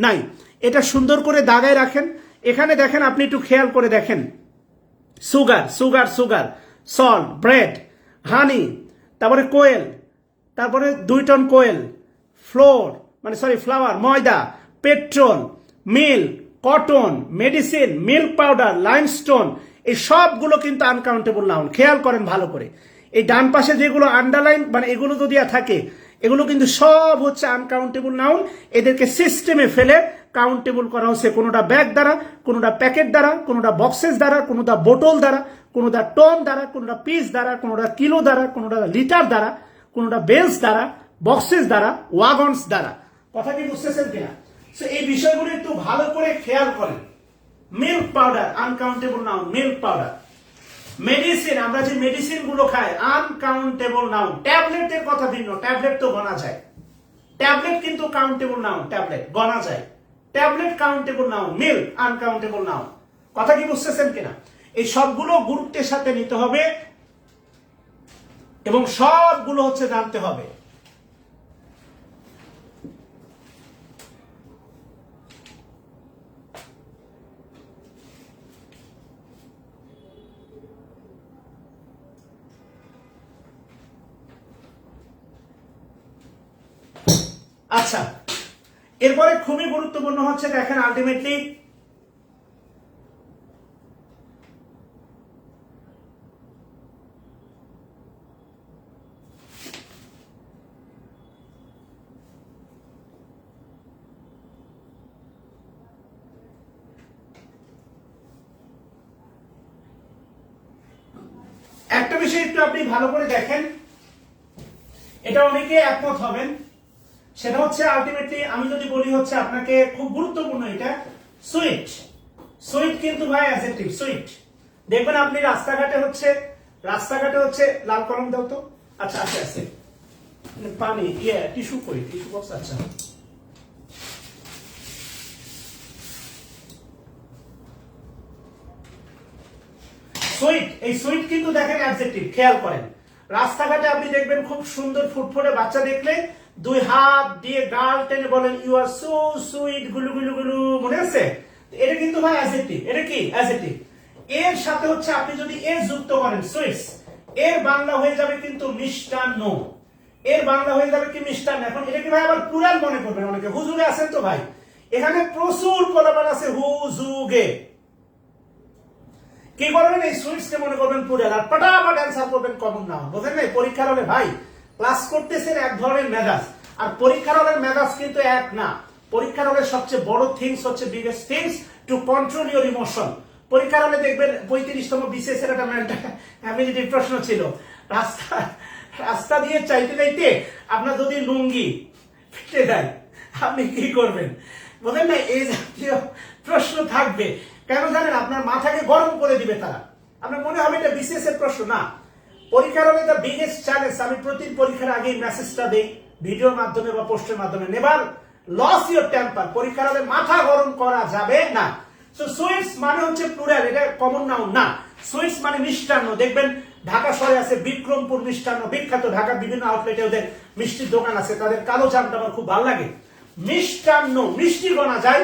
নাই। এটা সুন্দর করে দাগায় রাখেন। এখানে দেখেন, আপনি একটু খেয়াল করে দেখেন, সুগার, সল্ট, ব্রেড, হানি, তারপরে কোয়েল, তারপরে 2 টন কোয়েল, ফ্লাওয়ার, ময়দা, petrol, milk, cotton, medicine, milk powder, limestone, এই সবগুলো কিন্তু আনকাউন্টেবল নাউন। খেয়াল করেন ভালো করে, এই ডান পাশে যেগুলো আন্ডারলাইন মানে এগুলো যদি থাকে, এগুলো কিন্তু সব হচ্ছে আনকাউন্টেবল নাউন। এদেরকে সিস্টেমে ফেলে কাউন্টেবল করা হচ্ছে, কোনোটা ব্যাগ দ্বারা, কোনোটা প্যাকেট দ্বারা, কোনোটা বক্সেস দ্বারা, কোনোটা বোতল দ্বারা, কোনোটা টন দ্বারা, কোনোটা পিস দ্বারা, কোনোটা কিলো দ্বারা, কোনোটা লিটার দ্বারা, কোনোটা বেলস দ্বারা, বক্সেস দ্বারা, ওয়াগনস দ্বারা। কথা কি বুঝতেছেন কিনা? সো এই বিষয়গুলো একটু ভালো করে খেয়াল করেন। Milk powder uncountable noun, milk powder. Medicine, আমরা যে মেডিসিন গুলো খাই, আনকাউন্টেবল নাউন। ট্যাবলেটের কথা ভিন্ন, ট্যাবলেট তো গণা যায়, ট্যাবলেট কিন্তু কাউন্টেবল নাউন, ট্যাবলেট গণা যায়, tablet countable noun, milk uncountable noun. কথা কি বুঝতেছেন কিনা? এই সবগুলো গুরুত্বের সাথে নিতে হবে এবং সবগুলো হচ্ছে জানতে হবে। আচ্ছা, এরপরে খুবই গুরুত্বপূর্ণ হচ্ছে দেখেন, আলটিমেটলি একটা বিষয় একটু আপনি ভালো করে দেখেন, এটা অনেকে একমত হবেন। সেটা হচ্ছে আলটিমেটলি আমি যদি বলি হচ্ছে আপনাকে, খুব গুরুত্বপূর্ণ এটা, সুইট। সুইট কিন্তু ভাই অ্যাডজেক্টিভ, সুইট। দেখবেন আপনি রাস্তাঘাটে হচ্ছে লাল কলম দাও তো, আচ্ছা আছে পানি, টিস্যু কই, টিস্যু বক্স, আচ্ছা। সুইট, এই সুইট কিন্তু দেখেন অ্যাডজেক্টিভ। খেয়াল করেন, রাস্তাঘাটে আপনি দেখবেন খুব সুন্দর ফুটফুটে বাচ্চা দেখলে 2 হাত দিয়ে গাল টেনে বলেন ইউ আর সো সুইট, গুলু গুলু গুলু, মনে আছে? এটা কিন্তু ভাই অ্যাডজেক্টিভ। এটা কি অ্যাডজেক্টিভ? এর সাথে হচ্ছে আপনি যদি এর যুক্ত করেন সুইটস, এর বাংলা হয়ে যাবে কিন্তু মিষ্টান্ন। এর বাংলা হয়ে যাবে কি মিষ্টান্ন। এখন এটা কি ভাই আবার প্লুরাল মনে করবেন অনেকে, হুজুগে আছেন তো ভাই, এখানে প্রচুর কলাবার আছে হুজুগে। কি করবেন? এই সুইটস কে মনে করবেন প্লুরাল, আর পটাপট অ্যান্সার করবেন কমন নাউন। বুঝলেন না? পরীক্ষার হলে ভাই ক্লাস করতেছেন এক ধরনের মেজাজ, আর পরীক্ষার হলের মেজাজ কিন্তু এক না। পরীক্ষার হলে সবচেয়ে বড় থিংস হচ্ছে, biggest things to control your emotion. পরীক্ষার হলে দেখবেন 35তম বিসিএস এর একটা অ্যাবিলিটি প্রশ্ন ছিল, রাস্তা দিয়ে চাইতে আপনার যদি লুঙ্গি ফেটে দেয় আপনি কি করবেন? বুঝলেন না? এই জাতীয় প্রশ্ন থাকবে। কেন জানেন? আপনার মাথাকে গরম করে দিবে তারা। আপনার মনে হবে এটা বিসিএস এর প্রশ্ন না। পরীক্ষার হলে দ্য বিগেস্ট চ্যালেঞ্জ, আমি প্রতি পরীক্ষার আগে মেসেজটা দেই ভিডিওর মাধ্যমে বা পোস্টের মাধ্যমে, নেভার লস ইউর টেম্পার। পরীক্ষার হলে মাথা গরম করা যাবে না। সো সুইটস মানে হচ্ছে প্লুরাল, এটা কমন নাউন না। সুইটস মানে মিষ্টান্ন। দেখবেন ঢাকা শহরে আছে বিক্রমপুর মিষ্টান্ন, বিখ্যাত। ঢাকার বিভিন্ন আউটলেটে ওদের মিষ্টির দোকান আছে, তাদের কালো জামটা আমার খুব ভালো লাগে। মিষ্টান্ন, মিষ্টি গণা যায়,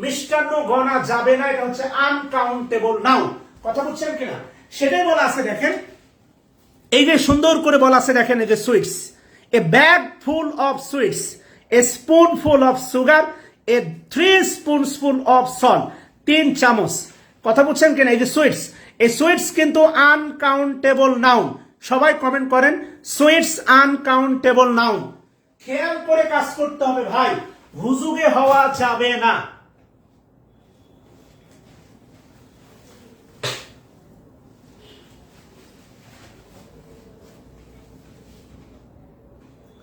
মিষ্টান্ন গণা যাবে না। এটা হচ্ছে আনকাউন্টেবল নাউন। কথা বুঝছেন কিনা? সেটাই বলা আছে দেখেন, এই যে সুন্দর করে বলা আছে দেখেন, এই যে sweets, a bag full of sweets, a spoon full of sugar, a 3 spoonsful of salt, 3 চামচ। কথা বুঝছেন কিনা? এই যে সুইটস, এই সুইটস কিন্তু আনকাউন্টেবল নাউন। সবাই কমেন্ট করেন সুইটস আনকাউন্টেবল নাউন। খেয়াল করে কাজ করতে হবে ভাই, হুজুগে হওয়া যাবে না।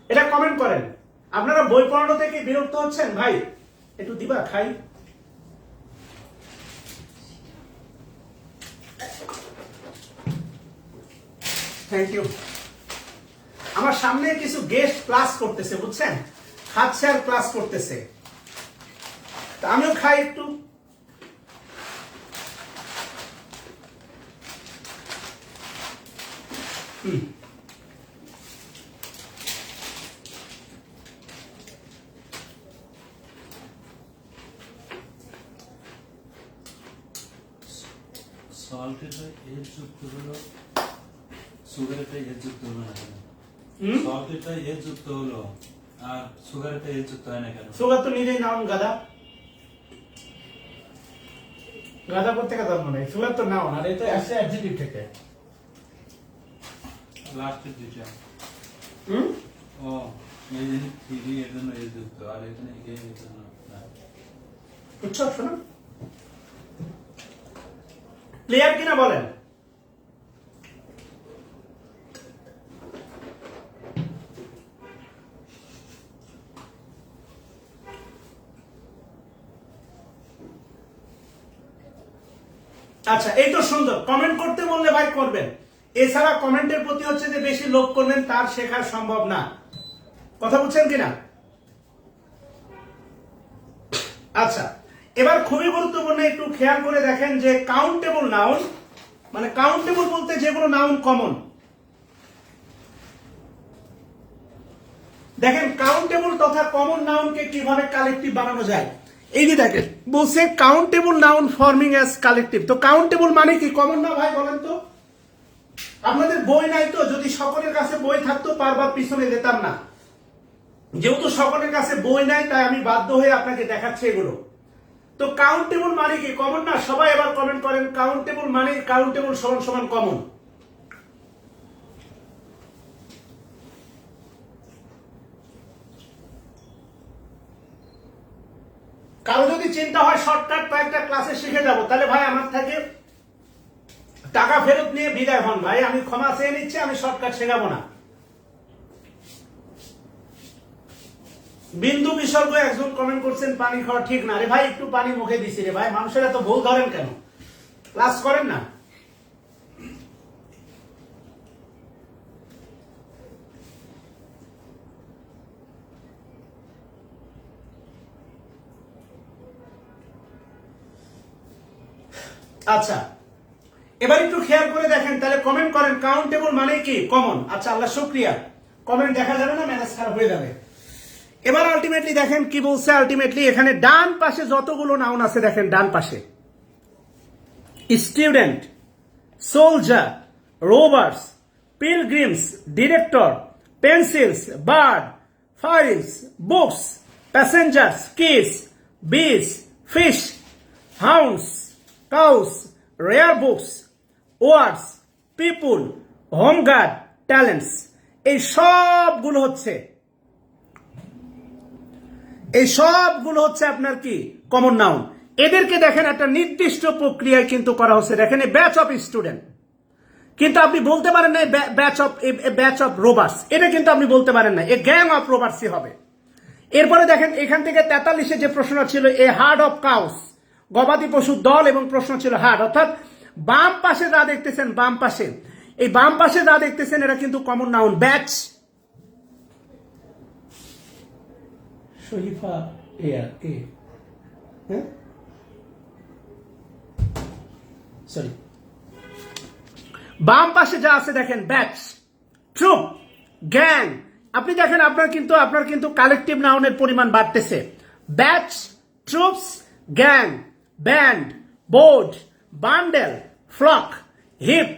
এটা কমেন্ট করেন। আপনারা বই পড়ানো থেকে বিরক্ত হচ্ছেন ভাই? একটু দিবা খাই। Thank you. আমার সামনে কিছু গেস্ট ক্লাস করতেছে, বুঝছেন, খাচ্ছে আর ক্লাস করতেছে, তা আমিও খাই একটু। সল্টের এর যুক্ত হলো, সুগারেরটা এর যুক্ত হলো না কেন? সল্টেরটা এর যুক্ত হলো আর সুগারেরটা এর যুক্ত হয় না কেন? সুগার তো নিজেই নাউন, গাদা। গাদা করতে গাদা মনে হয়, সুগার তো নাউন, আর এটা আসছে অ্যাডজেক্টিভ থেকে। লাস্টের দুইটা ও এই যে থ্রি এর জন্য এর যুক্ত, আর এখানে এর জন্য না। বুঝছো? শোনো, ক্লিয়ার কিনা বলেন? আচ্ছা, এই তো সুন্দর। কমেন্ট করতে বললে ভাই করবেন, এছাড়া কমেন্টের প্রতি হচ্ছে যে বেশি লোভ করবেন, তার শেখা সম্ভব না। কথা বুঝছেন কিনা? আচ্ছা, এবার খুবই গুরুত্বপূর্ণ, একটু খেয়াল করে দেখেন যে কাউন্টেবল নাউন, মানে কাউন্টেবল বলতে যেগুলো নাউন কমন। দেখেন কাউন্টেবল তথা কমন নাউনকে কিভাবে কালেকটিভ বানানো যায়। এই যে দেখেন বলছে countable noun forming as collective. তো কাউন্টেবল মানে কি? কমন না ভাই, বলেন তো? আপনাদের বই নাই তো? যদি সকলের কাছে বই থাকতো বারবার পিছনে যেতাম না। যেহেতু সকলের কাছে বই নাই, তাই আমি বাধ্য হয়ে আপনাকে দেখাচ্ছি এগুলো। তো কাউন্টেবল মানে কি? কমন না? সবাই এবার কমেন্ট করেন কাউন্টেবল মানে, কাউন্টেবল সমান সমান কমন। কারো যদি চিন্তা হয় শর্টকাট কয়েকটা ক্লাসে শিখে যাব, তাহলে ভাই আমার থেকে টাকা ফেরত নিয়ে বিদায় হন ভাই, আমি ক্ষমা চেয়ে নিচ্ছি, আমি শর্টকাট শেখাবো না। বিন্দু বিসর্গ একজন কমেন্ট করছেন পানি খাওয়া ঠিক না। রে ভাই, একটু পানি মুখে দিছি রে ভাই, মানুষের এত ভুল ধরেন কেন? ক্লাস করেন না? আচ্ছা, এবার একটু খেয়াল করে দেখেন, তাহলে কমেন্ট করেন কাউন্টেবল মানে কি? কমন। আচ্ছা, আল্লাহ শুকরিয়া। কমেন্ট দেখা যাবে না, ম্যানেজ খারাপ হয়ে যাবে। এবার আলটিমেটলি দেখেন কি বলছে। আলটিমেটলি এখানে ডান পাশে যতগুলো নাউন আছে দেখেন, ডান পাশে student, soldier, rovers, pilgrims, director, pencils, bird, files, books, passengers, keys, bees, fish, hounds, cows, rare books, words, people, home guard, talents, এই সবগুলো হচ্ছে আপনার কি? Common noun. এদেরকে দেখেন একটা নির্দিষ্ট প্রক্রিয়ায় কিন্তু করা হচ্ছে। দেখেন ব্যাচ অফ স্টুডেন্ট, কিন্তু আপনি বলতে পারেন না ব্যাচ অফ রোবার্স, এটা কিন্তু আপনি বলতে পারেন না, এ গ্যাং অফ রোবার্সই হবে। এরপরে দেখেন এখান থেকে 43-এ যে প্রশ্ন ছিল এ হার্ড অফ কাউস, গবাদি পশুর দল, এবং প্রশ্ন ছিল হার্ড, অর্থাৎ বাম পাশে যা দেখতেছেন, বাম পাশে, এই বাম পাশে যা দেখতেছেন এরা কিন্তু common noun. Batch, Sharifa air কে, হ্যাঁ সরি, বাম পাশে যা আছে দেখেন ব্যাচ, ট্রুপ, গ্যাং। আপনি দেখেন আপনার কিন্তু কালেকটিভ নাউনের পরিমাণ বাড়তেছে। Batch, troops, gang, band, board, bundle, flock, heap,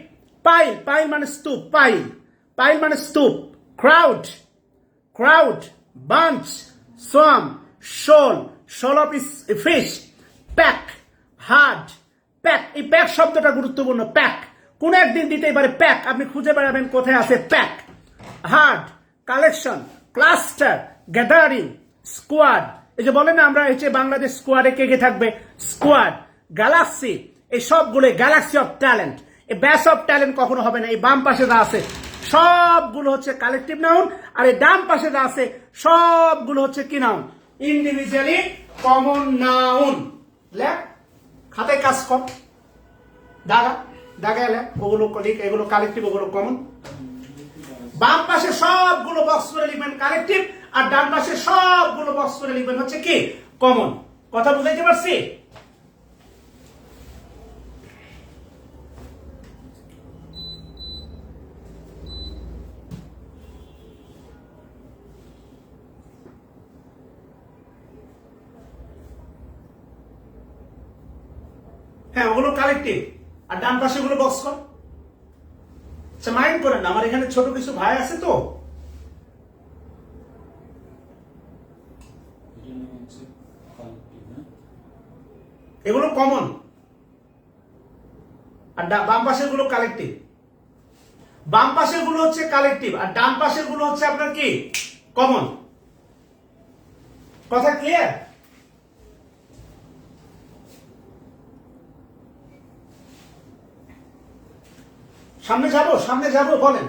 pile, pile মানে স্তূপ, পাইল মানে স্তূপ, crowd, bunch, swarm, shoal of fish, pack, herd, pack, এই প্যাক শব্দটা গুরুত্বপূর্ণ। প্যাক, কোন একদিন দিতেই পারে। প্যাক, আপনি খুঁজে বেড়াবেন কোথায় আছে pack, hard, collection, cluster, gathering, squad. এই যে বলেন না আমরা এই যে বাংলাদেশ স্কোয়াডে কে কে থাকবে, স্কোয়াড, গ্যালাক্সি, এই সবগুলো গ্যালাক্সি অফ ট্যালেন্ট। এই ব্যাস অফ ট্যালেন্ট কখনো হবে না। এই বাম পাশে যা আছে সবগুলো হচ্ছে কালেকটিভ নাউন, আর এই ডান পাশে যা আছে সবগুলো হচ্ছে কি নাউন, ইন্ডিভিজুয়ালি কমন নাউন। লেখ, খাতায় কাজ কর, দাগা দাগা লেখ, ওগুলো এগুলো কালেকটিভ, ওগুলো কমন। বাম পাশে সবগুলো বক্স করে লিখবেন কালেকটিভ, আর ডান পাশে সবগুলো বক্স করে লিখবেন হচ্ছে কি কমন। কথা বুঝাইতে পারছি? হ্যাঁ, ওগুলো কালেকটিভ, আর ডান পাশে গুলো বক্স কর। আচ্ছা, মাইন্ড করেন না, আমার এখানে ছোট কিছু ভাই আছে তো। এগুলো কমন, আর বাম পাশের গুলো কালেকটিভ। বাম পাশের গুলো হচ্ছে কালেকটিভ, আর ডান পাশের গুলো হচ্ছে আপনার কি কমন। কথা ক্লিয়ার? সামনে যাবো বলেন।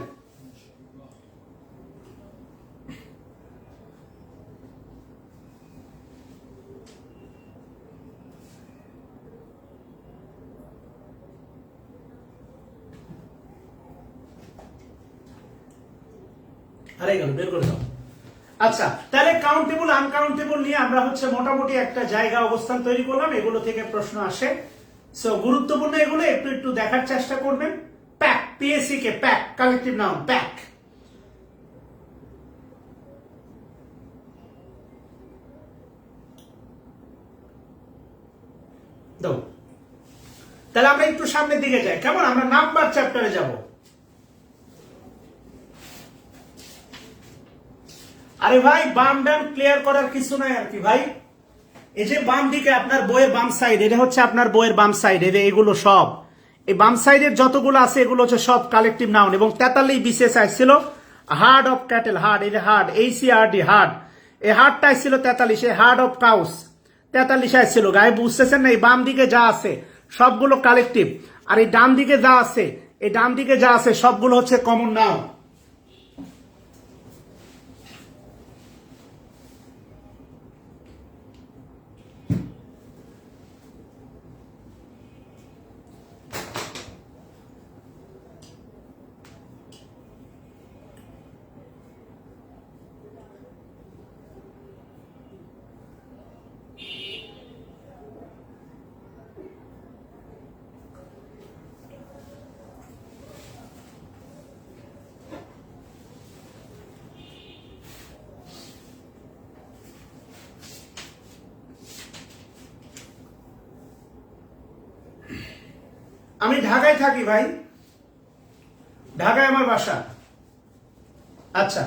আরে গেল, বের করে দাও। আচ্ছা, তাহলে কাউন্টেবল আনকাউন্টেবল নিয়ে আমরা হচ্ছে মোটামুটি একটা জায়গা অবস্থান তৈরি করলাম। এগুলো থেকে প্রশ্ন আসে, সো গুরুত্বপূর্ণ এগুলো একটু একটু দেখার চেষ্টা করবেন। প্যাক, পিএসসি কে প্যাক, কালেকটিভ নাউন প্যাক। দাও, তাহলে আমরা একটু সামনের দিকে যাই, কেমন? আমরা নাম্বার চ্যাপ্টারে যাব। আরে ভাই, বাম ডান ক্লিয়ার করার কিছু নাই আর কি ভাই। এই যে বাম দিকে আপনার বইয়ের বাম সাইড, এটা হচ্ছে আপনার বইয়ের বাম সাইড, এগুলো সব এই বাম সাইডের যতগুলো আছে এগুলো হচ্ছে সব কালেকটিভ নাউন। এবং 43 বিশেষ আসছিল হার্ড অফ ক্যাটেল, হার্ড, এই যে হার্ড, HCRD হার্ড, এই হার্ডটা আসছিল 43, এই হার্ড অফ কাউস 43 আসছিল। গায়ে বুঝতেছেন না? এই বাম দিকে যা আছে সবগুলো কালেকটিভ, আর এই ডান দিকে যা আছে, এই ডান দিকে যা আছে সবগুলো হচ্ছে কমন নাউন। আমি ঢাকায় থাকি ভাই, ঢাকায় আমার বাসা। আচ্ছা,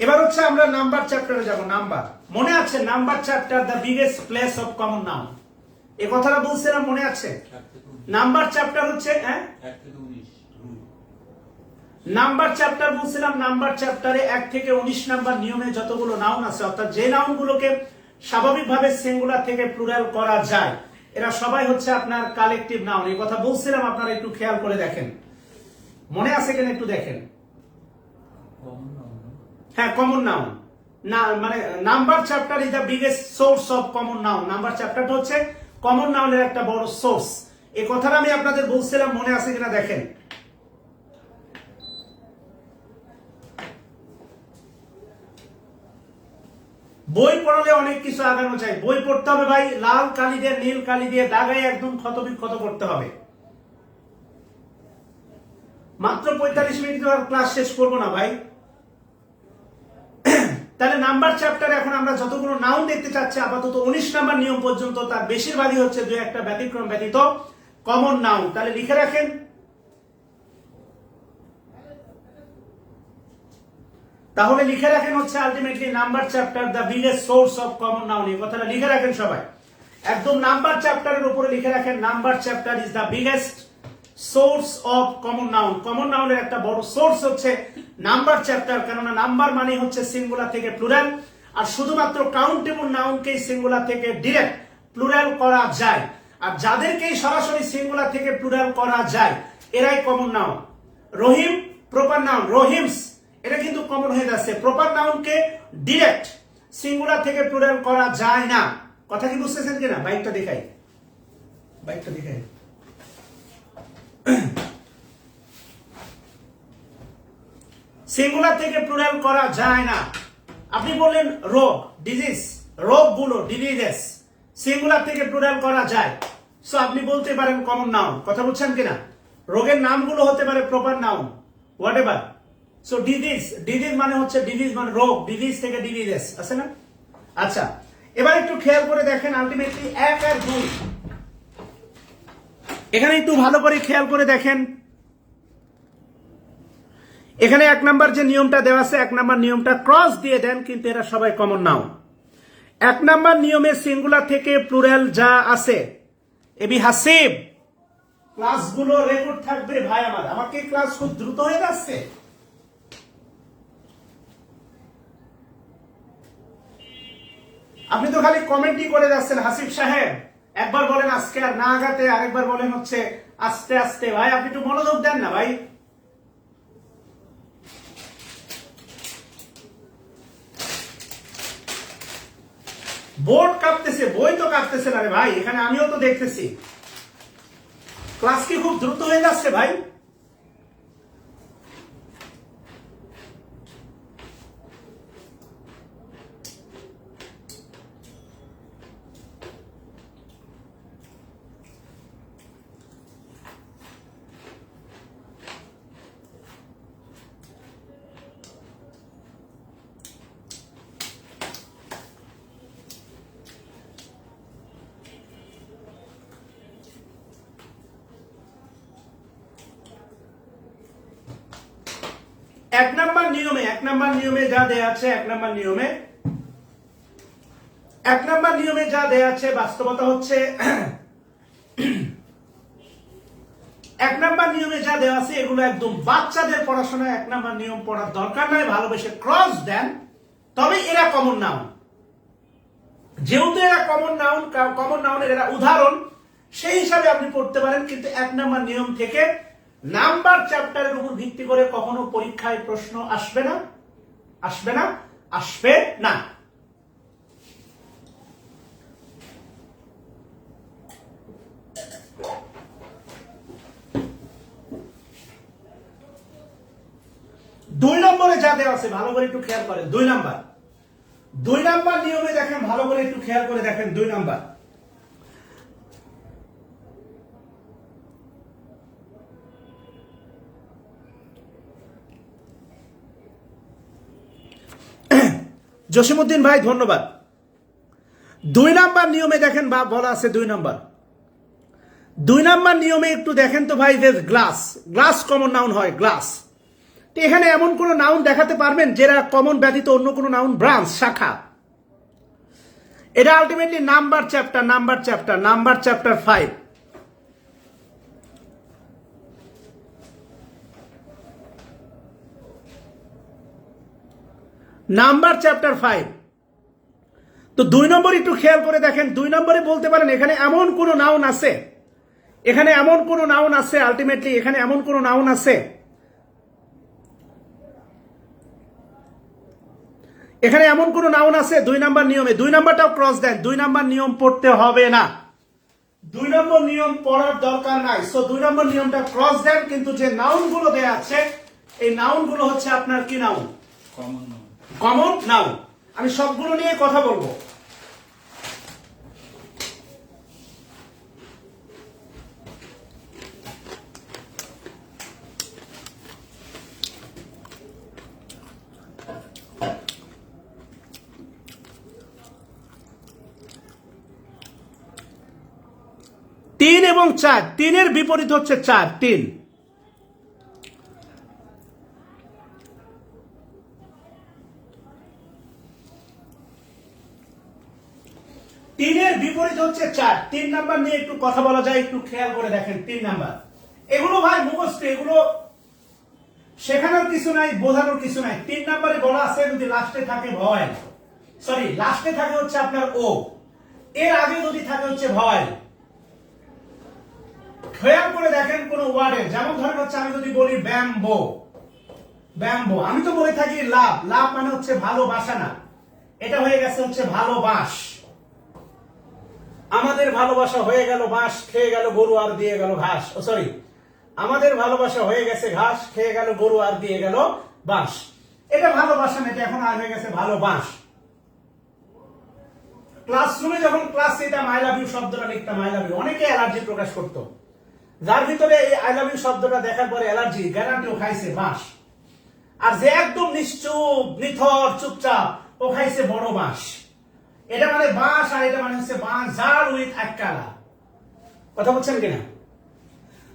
এবার হচ্ছে আমরা নাম্বার চ্যাপ্টারে যাব। নাম্বার মনে আছে? Number chapter the biggest place of common noun, এই কথাটা বলছিলাম, মনে আছে? নাম্বার চ্যাপ্টার হচ্ছে নাম্বার চ্যাপ্টার বলছিলাম। নাম্বার চ্যাপ্টারে 1 থেকে 19 নাম্বার নিয়মে যতগুলো নাউন আছে, অর্থাৎ যে নাউনগুলোকে স্বাভাবিকভাবে সিঙ্গুলার থেকে প্লুরাল করা যায়, এরা সবাই হচ্ছে আপনার কালেকটিভ নাউন। এই কথা বলছিলাম, আপনারা একটু খেয়াল করে দেখেন, মনে আছে কিনা একটু দেখেন। হ্যাঁ, কমন নাউন না, মানে number chapter is the biggest source of common noun. Number চ্যাপ্টারটা হচ্ছে কমন নাউনের একটা বড় সোর্স। এই কথাটা আমি আপনাদের বলছিলাম, মনে আছে কিনা দেখেন। বই পড়ালে অনেক কিছু আগানো যায়। বই পড়তে হবে ভাই, লাল কালি দিয়ে নীল কালি দিয়ে দাগায় একদম ক্ষতবিক্ষত করতে হবে। মাত্র 45 মিনিট আর ক্লাস শেষ করবো না ভাই। তাহলে নাম্বার চ্যাপ্টারে এখন আমরা যতগুলো নাউন দেখতে চাচ্ছি আপাতত 19 নাম্বার নিয়ম পর্যন্ত, তার বেশিরভাগই হচ্ছে 2-1টা ব্যতিক্রম ব্যতীত কমন নাউন। তাহলে লিখে রাখেন, তাহলে লিখে রাখেন হচ্ছে ultimately number chapter the biggest source of common noun. এই কথাটা লিখে রাখেন সবাই, একদম নাম্বার চ্যাপ্টারের উপরে লিখে রাখেন, number chapter is the biggest source of common noun. Common নাউনের একটা বড় সোর্স হচ্ছে নাম্বার চ্যাপ্টার, কেননা নাম্বার মানে হচ্ছে সিঙ্গুলার থেকে প্লুরাল, আর শুধুমাত্র কাউন্টেবল নাউনকেই সিঙ্গুলার থেকে ডিরেক্ট প্লুরাল করা যায়, আর যাদেরকেই সরাসরি সিঙ্গুলার থেকে প্লুরাল করা যায় এরাই কমন নাউন। রহিম প্রপার নাউন, রহিমস, এটা কিন্তু কমন হয়ে যাচ্ছে। প্রপার নাউনকে ডিরেক্ট সিঙ্গুলার থেকে প্লুরাল করা যায় না। কথা কি বুঝতেছেন কিনা? বাইকটা দেখাই, বাইকটা দেখাই। সিঙ্গুলার থেকে প্লুরাল করা যায় না। আপনি বললেন রোগ, ডিজিজ, রোগগুলো, ডিজিজেস, সিঙ্গুলার থেকে প্লুরাল করা যায়, সো আপনি বলতে পারেন কমন নাউন। কথা বুঝছেন কিনা? রোগের নামগুলো হতে পারে proper noun, what ever. So disease, disease মানে হচ্ছে ডিজিজ মানে রোগ, ডিজিজ থেকে ডিজিজেস আছে না? আচ্ছা, এবার একটু খেয়াল করে দেখেন আলটিমেটলি 1 আর 2, এখানে একটু ভালো করে খেয়াল করে দেখেন। এখানে 1 নাম্বার যে নিয়মটা দেওয়া আছে, 1 নাম্বার নিয়মটা ক্রস দিয়ে দেন, কিন্তু এরা সবাই কমন নাউন। 1 নাম্বার নিয়মে সিঙ্গুলার থেকে প্লুরাল যা আছে, এবি হাসিব, ক্লাসগুলো রেকর্ড থাকবে ভাই আমার। আমাকে ক্লাস খুব দ্রুত হয়ে যাচ্ছে। আপনি তো খালি কমেন্টই করে যাচ্ছেন হাসিব সাহেব। একবার বলেন আজকে আর না আগাতে, আরেকবার বলেন হচ্ছে আস্তে আস্তে। ভাই আপনি একটু মনোযোগ দেন না ভাই। বোর্ড কাঁপতেছে, বই তো কাঁপতেছে না রে ভাই, এখানে আমিও তো দেখতেছি। ক্লাস কি খুব দ্রুত হয়ে যাচ্ছে ভাই? এক নাম্বার নিয়মে যা দেয়া আছে, 1 নাম্বার নিয়মে যা দেয়া আছে, বাস্তবতা হচ্ছে 1 নাম্বার নিয়মে যা দেওয়া আছে এগুলো একদম বাচ্চাদের পড়াশোনায় 1 নাম্বার নিয়ম পড়ার দরকার নাই। ভালোবেসে ক্রস দেন, তবে এরা কমন নাউন। যেহেতু এরা কমন নাউনের এরা উদাহরণ, সেই হিসাবে আপনি পড়তে পারেন। কিন্তু 1 নাম্বার নিয়ম থেকে নাম্বার চ্যাপ্টারের উপর ভিত্তি করে কখনো পরীক্ষায় প্রশ্ন আসবে না, আসবে না, আসবে না। দুই নম্বরে যা দেওয়া আছে ভালো করে একটু খেয়াল করেন। 2 নাম্বার নিয়মে দেখেন, ভালো করে একটু খেয়াল করে দেখেন। 2 নাম্বার, জসিমউদ্দিন ভাই ধন্যবাদ। 2 নাম্বার নিয়মে দেখেন বা বলা আছে 2 নাম্বার নিয়মে একটু দেখেন তো ভাই, যে গ্লাস, গ্লাস কমন নাউন হয়, গ্লাস। তো এখানে এমন কোন নাউন দেখাতে পারবেন যেটা কমন ব্যতীত অন্য কোন নাউন ব্রাঞ্চ, শাখা? এটা ultimately number chapter 5। Number chapter 5। তো 2 নম্বর একটু খেয়াল করে দেখেন। 2 নম্বরে বলতে পারেন এখানে এমন কোন নাউন আছে, এখানে এমন কোন নাউন আছে, আলটিমেটলি এখানে এমন কোন নাউন আছে, এখানে এমন কোন নাউন আছে 2 নাম্বার নিয়মে। 2 নাম্বারটাও ক্রস দেন। 2 নাম্বার নিয়ম পড়তে হবে না, 2 নম্বর নিয়ম পড়ার দরকার নাই। সো 2 নম্বর নিয়মটা ক্রস দেন। কিন্তু যে নাউন গুলো দেয়া আছে, এই নাউন গুলো হচ্ছে আপনার কি নাউন? Common noun. আমি সবগুলো নিয়ে কথা বলবো। তিন এবং 4, 3-এর বিপরীত হচ্ছে 4, 3। তিনের বিপরীত হচ্ছে 4। 3 নাম্বার নিয়ে একটু কথা বলা যায়, একটু খেয়াল করে দেখেন। 3 নাম্বার, এগুলো ভাই মুখস্থ, এগুলো শেখানোর কিছু নাই, বোঝানোর কিছু নাই। 3 নম্বরে বলা আছে যদি লাস্টে থাকে ভয়েল, সরি লাস্টে থাকে হচ্ছে আপনার ও, এর আগে যদি থাকে হচ্ছে ভয়েল। খেয়াল করে দেখেন কোন ওয়ার্ডে, যেমন ধরেন হচ্ছে আমি যদি বলি ব্যাম্বো, ব্যাম্বো, আমি তো বলে থাকি লাভ, লাভ মানে হচ্ছে ভালোবাসা না, এটা হয়ে গেছে হচ্ছে ভালোবাস। আমাদের ভালোবাসা হয়ে গেল বাঁশ, খেয়ে গেল গরু আর দিয়ে গেল ঘাস, ও সরি, আমাদের ভালোবাসা হয়ে গেছে ঘাস, খেয়ে গেল গরু আর দিয়ে গেল বাঁশ। এটা ভালোবাসা না, এটা এখন আর হয়ে গেছে ভালোবাস। ক্লাসরুমে যখন ক্লাস এটা আই লাভ ইউ শব্দটা লিখতাম, আই লাভ ইউ, অনেকে অ্যালার্জি প্রকাশ করতো, যার ভিতরে এই আই লাভ ইউ শব্দটা দেখার পরে অ্যালার্জি, গ্যারান্টি ও খাইছে বাঁশ। আর যে একদম নিশ্চুপ নিথর চুপচাপ, ও খাইছে বড় বাঁশ। এটা মানে বাঁশ, আর এটা মানে হচ্ছে বাঁশ জার উইথ এককালা। কথা বলছেন কিনা?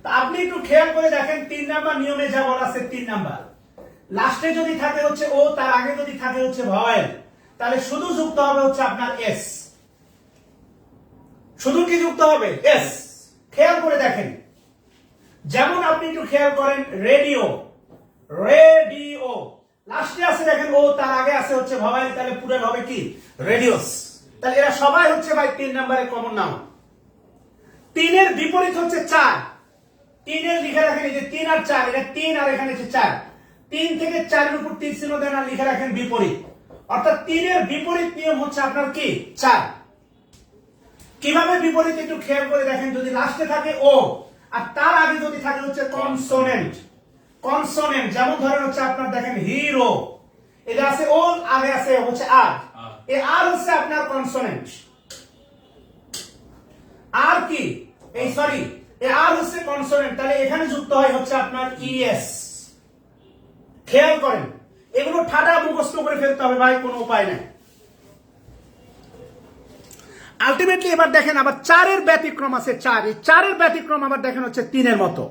তা আপনি একটু খেয়াল করে দেখেন 3 নাম্বার নিয়মে যা বলা আছে, 3 নাম্বার লাস্টে যদি থাকে হচ্ছে ও, তার আগে যদি থাকে হচ্ছে ভয়েল, তাহলে শুধু যুক্ত হবে হচ্ছে আপনার এস। শুধু কি যুক্ত হবে? এস। খেয়াল করে দেখেন, যেমন আপনি একটু খেয়াল করেন রেডিও, রেডিও লাস্টে আছে দেখেন ও, তার আগে আছে হচ্ছে ভয়েল, তাহলে পুরো হবে কি? রেডিওস। তাহলে এরা সবাই হচ্ছে ভাই 3 নম্বরে কমন নাউন। 3 এর বিপরীত হচ্ছে 4। 3 এর লিখে রাখেন এই যে 3 আর 4, এটা 3 আর এখানে হচ্ছে 4। 3 থেকে 4 এর উপর তীর চিহ্ন দেন আর লিখে রাখেন বিপরীত, অর্থাৎ 3 এর বিপরীত নিয়ম হচ্ছে আপনার কি? 4। কিভাবে বিপরীত একটু খেয়াল করে দেখেন, যদি লাস্টে থাকে ও আর তার আগে যদি থাকে হচ্ছে কনসোনেন্ট, কনসোনেন্ট, যেমন ধরেন হচ্ছে আপনার দেখেন হিরো, এটা আছে ও, আগে আছে হচ্ছে আর, এই আর হচ্ছে আপনার কনসোনেন্ট। আর কি এই সরি, এই আর হচ্ছে কনসোনেন্ট, তাহলে এখানে যুক্ত হয় হচ্ছে আপনার ইএস। খেয়াল করেন, এগুলো ঠাডা মুখস্থ করে ফেলতে হবে ভাই, কোনো উপায় নেই। আলটিমেটলি এবার দেখেন আবার 4 এর ব্যতিক্রম আছে, 4, এই 4 এর ব্যতিক্রম আবার দেখেন হচ্ছে 3 এর মতো।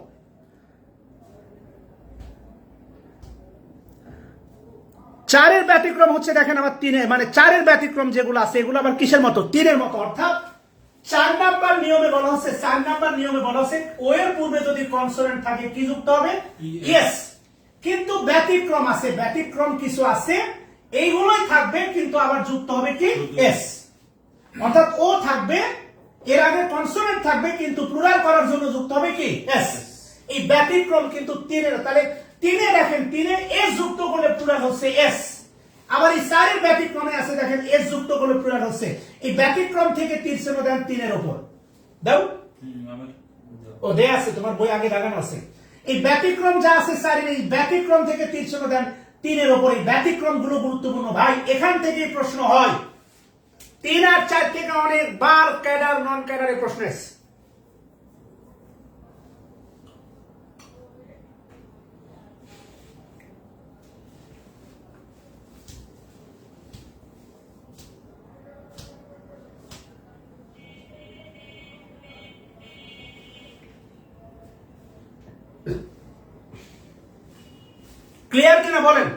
4 এর ব্যতিক্রম হচ্ছে দেখেন আবার 3 এর, মানে 4 এর ব্যতিক্রম যেগুলো আছে এগুলো আবার কিসের মতো? 3 এর মতো। অর্থাৎ 4 নাম্বার নিয়মে বলা হচ্ছে, 4 নাম্বার নিয়মে বলা হচ্ছে ও এর পূর্বে যদি কনসোনেন্ট থাকে কি যুক্ত হবে? ইয়েস। কিন্তু ব্যতিক্রম আছে, ব্যতিক্রম কিছু আছে, এইগুলোই থাকবে কিন্তু আবার যুক্ত হবে কি? এস। অর্থাৎ ও থাকবে, এর আগে কনসোনেন্ট থাকবে, কিন্তু প্লুরাল করার জন্য যুক্ত হবে কি? এস। এই ব্যতিক্রম কিন্তু 3 এর, তাহলে 3 এ দেখেন 3 এ এস যুক্ত করলে প্লুরাল হচ্ছে এস। আবার এই 4 এর ব্যতিক্রমে আছে দেখেন এস যুক্ত করলে প্লুরাল হচ্ছে। এই ব্যতিক্রম থেকে তীর চিহ্ন দেন 3 এর উপর দাও, ও দে আছে তোমার বই আগে লাগানো আছে। এই ব্যতিক্রম যা আছে 4 এর, এই ব্যতিক্রম থেকে তীর চিহ্ন দেন 3 এর উপর। এই ব্যতিক্রম গুলো গুরুত্বপূর্ণ ভাই, এখান থেকে প্রশ্ন হয়। 3 আর 4 থেকে অনেকবার ক্যাডার নন ক্যাডারে প্রশ্ন এসে। ক্লিয়ার কিনা বলেন?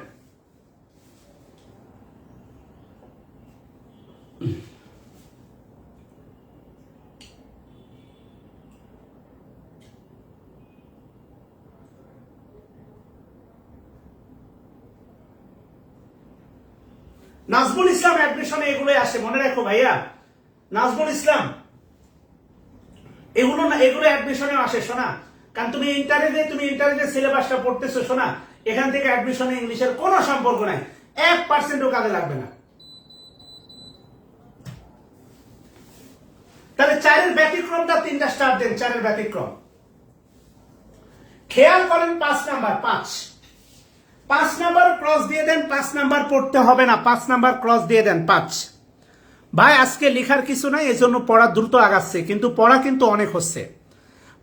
নাজমুল ইসলাম অ্যাডমিশনে এগুলোই আসে, মনে রাখো ভাইয়া। নাজমুল ইসলাম এগুলো না, এগুলো অ্যাডমিশনে আসে শোনা। কারণ তুমি ইন্টারনেটে সিলেবাসটা পড়তেছো শোনা, এখান থেকে অ্যাডমিশনে ইংলিশের কোনো সম্পর্ক নাই, 1%ও কাজে লাগবে না। তাহলে 4 এর ব্যতিক্রমটা 3টা স্টার দেন। 4 এর ব্যতিক্রম খেয়াল করেন 5 নাম্বার, 5 নাম্বার ক্রস দিয়ে দেন। 5 নাম্বার পড়তে হবে না, 5 নাম্বার ক্রস দিয়ে দেন 5। ভাই আজকে লেখার কিছু নাই, এজন্য পড়া দ্রুত আগাচ্ছে, কিন্তু পড়া কিন্তু অনেক হচ্ছে।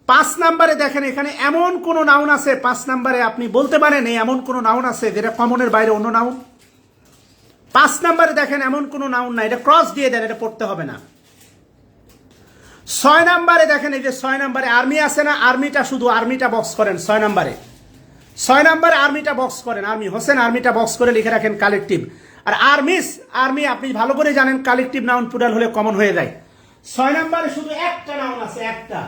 5 নাম্বারে দেখেন এখানে এমন কোন নাউন আছে, 5 নাম্বারে আপনি বলতে পারেন এমন কোন নাউন আছে যেটা কমনের বাইরে অন্য নাউন? 5 নাম্বারে দেখেন এমন কোন নাউন নাই, এটা ক্রস দিয়ে দেন, এটা পড়তে হবে না। 6 নাম্বারে দেখেন এই যে 6 নাম্বারে আর্মি আছে না, আর্মিটা শুধু আর্মিটা বক্স করেন 6 নাম্বারে। 6 নাম্বারে আর্মিটা বক্স করেন, আর্মি হোসেন আর্মিটা বক্স করে লিখে রাখেন কালেকটিভ। আর আর্মি আপনি ভালো করে জানেন কালেকটিভ নাউন প্লুরাল হলে কমন হয়ে যায়। 6 নাম্বারে শুধু একটা নাউন আছে, একটা।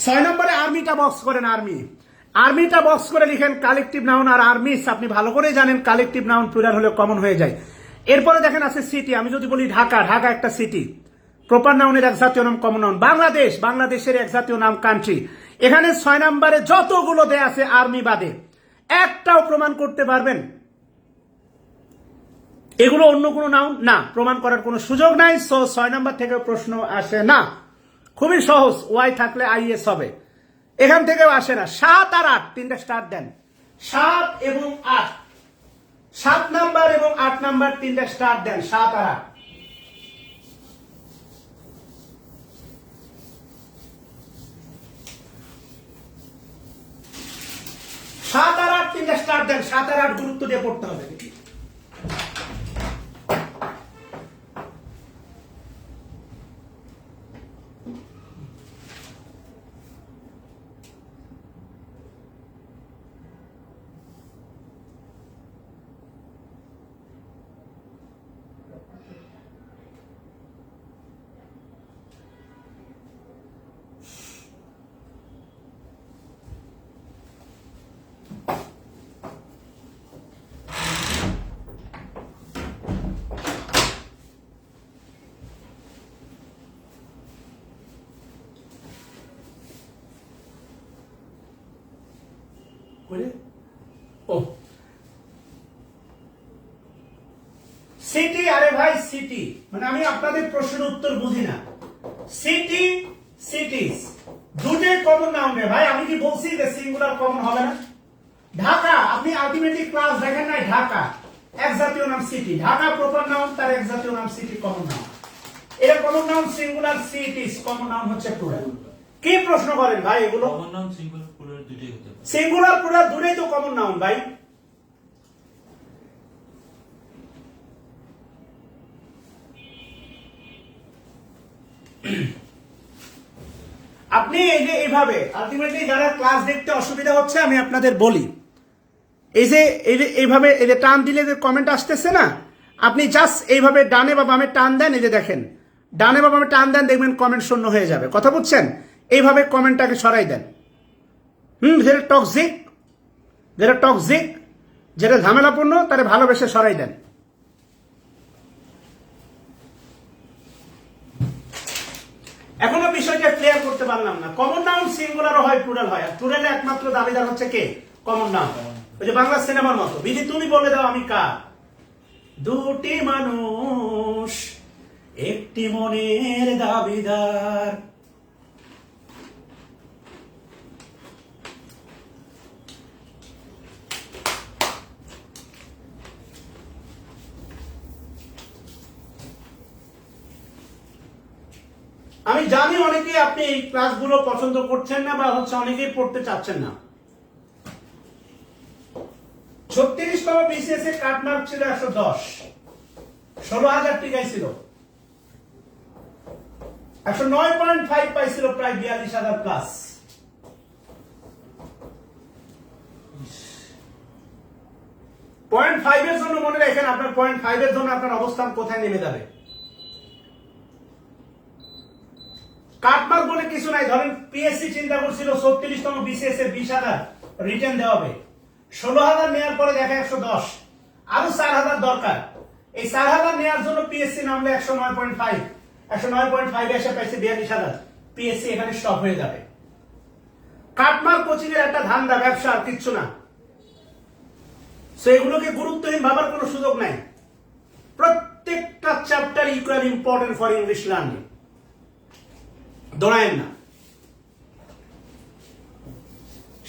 6 নম্বরে আর্মিটা বক্স করেন। আর্মিটা বক্স করে লিখেন কালেকটিভ নাউন আর আর্মিস। আপনি ভালো করে জানেন কালেকটিভ নাউন প্লুরাল হলে কমন হয়ে যায়। এরপরে দেখেন আছে সিটি। আমি যদি বলি ঢাকা, ঢাকা একটা সিটি। প্রপার নাউনের এক জাতীয় নাম কমন নাউন। বাংলাদেশ, বাংলাদেশের এক জাতীয় নাম কান্ট্রি। এখানে 6 নম্বরে যতগুলো দেয়া আছে আর্মি বাদে একটাও প্রমাণ করতে পারবেন এগুলো অন্য কোনো নাউন? না, প্রমাণ করার কোনো সুযোগ নাই। সো 6 নম্বর থেকে প্রশ্ন আসে না। খুবই সহজ, ওয়াই থাকলে আইএস হবে। এখান থেকেও আসে না। 7 আর 8 তিনটা স্টার দেন। 7 এবং 8, 7 নাম্বার এবং 8 নাম্বার তিনটা স্টার দেন। 7 আর 8, তিনটা স্টার দেন। 7 আর 8 গুরুত্ব দিয়ে পড়তে হবে। ও সিটি, আরে ভাই সিটি মানে আমি আপনাদের প্রশ্নের উত্তর বুঝি না। সিটি, সিটিজ দুটোই কমন নাউন রে ভাই। আমি কি বলছি যে সিঙ্গুলার কমন হবে না? ঢাকা, আপনি আলটিমেটলি ক্লাস দেখেন নাই? ঢাকা এক জাতীয় নাম সিটি। ঢাকা প্রপার নাউন, তার এক জাতীয় নাম সিটি কমন নাউন। এর common noun singular, সিটিজ common noun হচ্ছে প্লুরাল। কি প্রশ্ন করেন ভাই এগুলো? কমন নাউন সিঙ্গুলার প্লুরাল দুটোই হতে পারে। সিঙ্গুলার প্লুরাল দুটোই তো কমন নাউন ভাই। আপনি এই যে এইভাবে আলটিমেটলি যারা ক্লাস দেখতে অসুবিধা হচ্ছে আমি আপনাদের বলি, এই যে এইভাবে এই যে টান দিলে যে কমেন্ট আসতেছে না, আপনি জাস্ট এইভাবে ডানে বা বামে টান দেন। এই যে দেখেন ডানে বা বামে টান দেন, দেখবেন কমেন্ট শূন্য হয়ে যাবে। কথা বুঝছেন? এইভাবে কমেন্টটাকে সরাই দেন। যেটা টক্সিক, যেটা ঝামেলাপূর্ণ তারে ভালোবেসে সরাই দেন। এখনো বিষয়টা ক্লিয়ার করতে পারলাম না। কমন নাউন সিঙ্গুলারও হয়, প্লুরাল হয়। আর প্লুরালে একমাত্র দাবিদার হচ্ছে কে? Common noun. ওই যে বাংলা সিনেমার মতো, বিধি তুমি বলে দাও আমি কার। দুটি মানুষ একটি মনের দাবিদার। আমি জানি অনেকেই আপনি এই ক্লাসগুলো পছন্দ করছেন না বা হচ্ছে অনেকেই পড়তে চাচ্ছেন না। 36তম বিসিএস এর কাটমার্ক ছিল 110, 16,000 টিকাই ছিল। 109.5 পাইছিল, প্রায় 42,000 প্লাস। পয়েন্ট 5 এর জন্য মনে রাখেন, আপনার পয়েন্ট 5 এর জন্য আপনার অবস্থান কোথায় নেমে যাবে। কাটমার্ক বলে কিছু নাই। ধরেন পিএসসি চিন্তা করছিল 36তম বিসিএস এর 20,000 রিটার্ন দেওয়া হবে, 16,000 নেওয়ার পরে দেখা 110, আরো 4,000 দরকার। এই 4,000 নেওয়ার জন্য পিএসসি নামলে 109.5 এসে পাইছে 42,000। পিএসসি এখানে স্টপ হয়ে যাবে। কাটমার্ক কোচিং এর একটা ধান্দা, ব্যবসা, আর কিচ্ছু না। সো এগুলোকে গুরুত্বহীন ভাবার কোনো সুযোগ নাই। প্রত্যেকটা chapter equal important for English learning. দৌড়ায়েন না।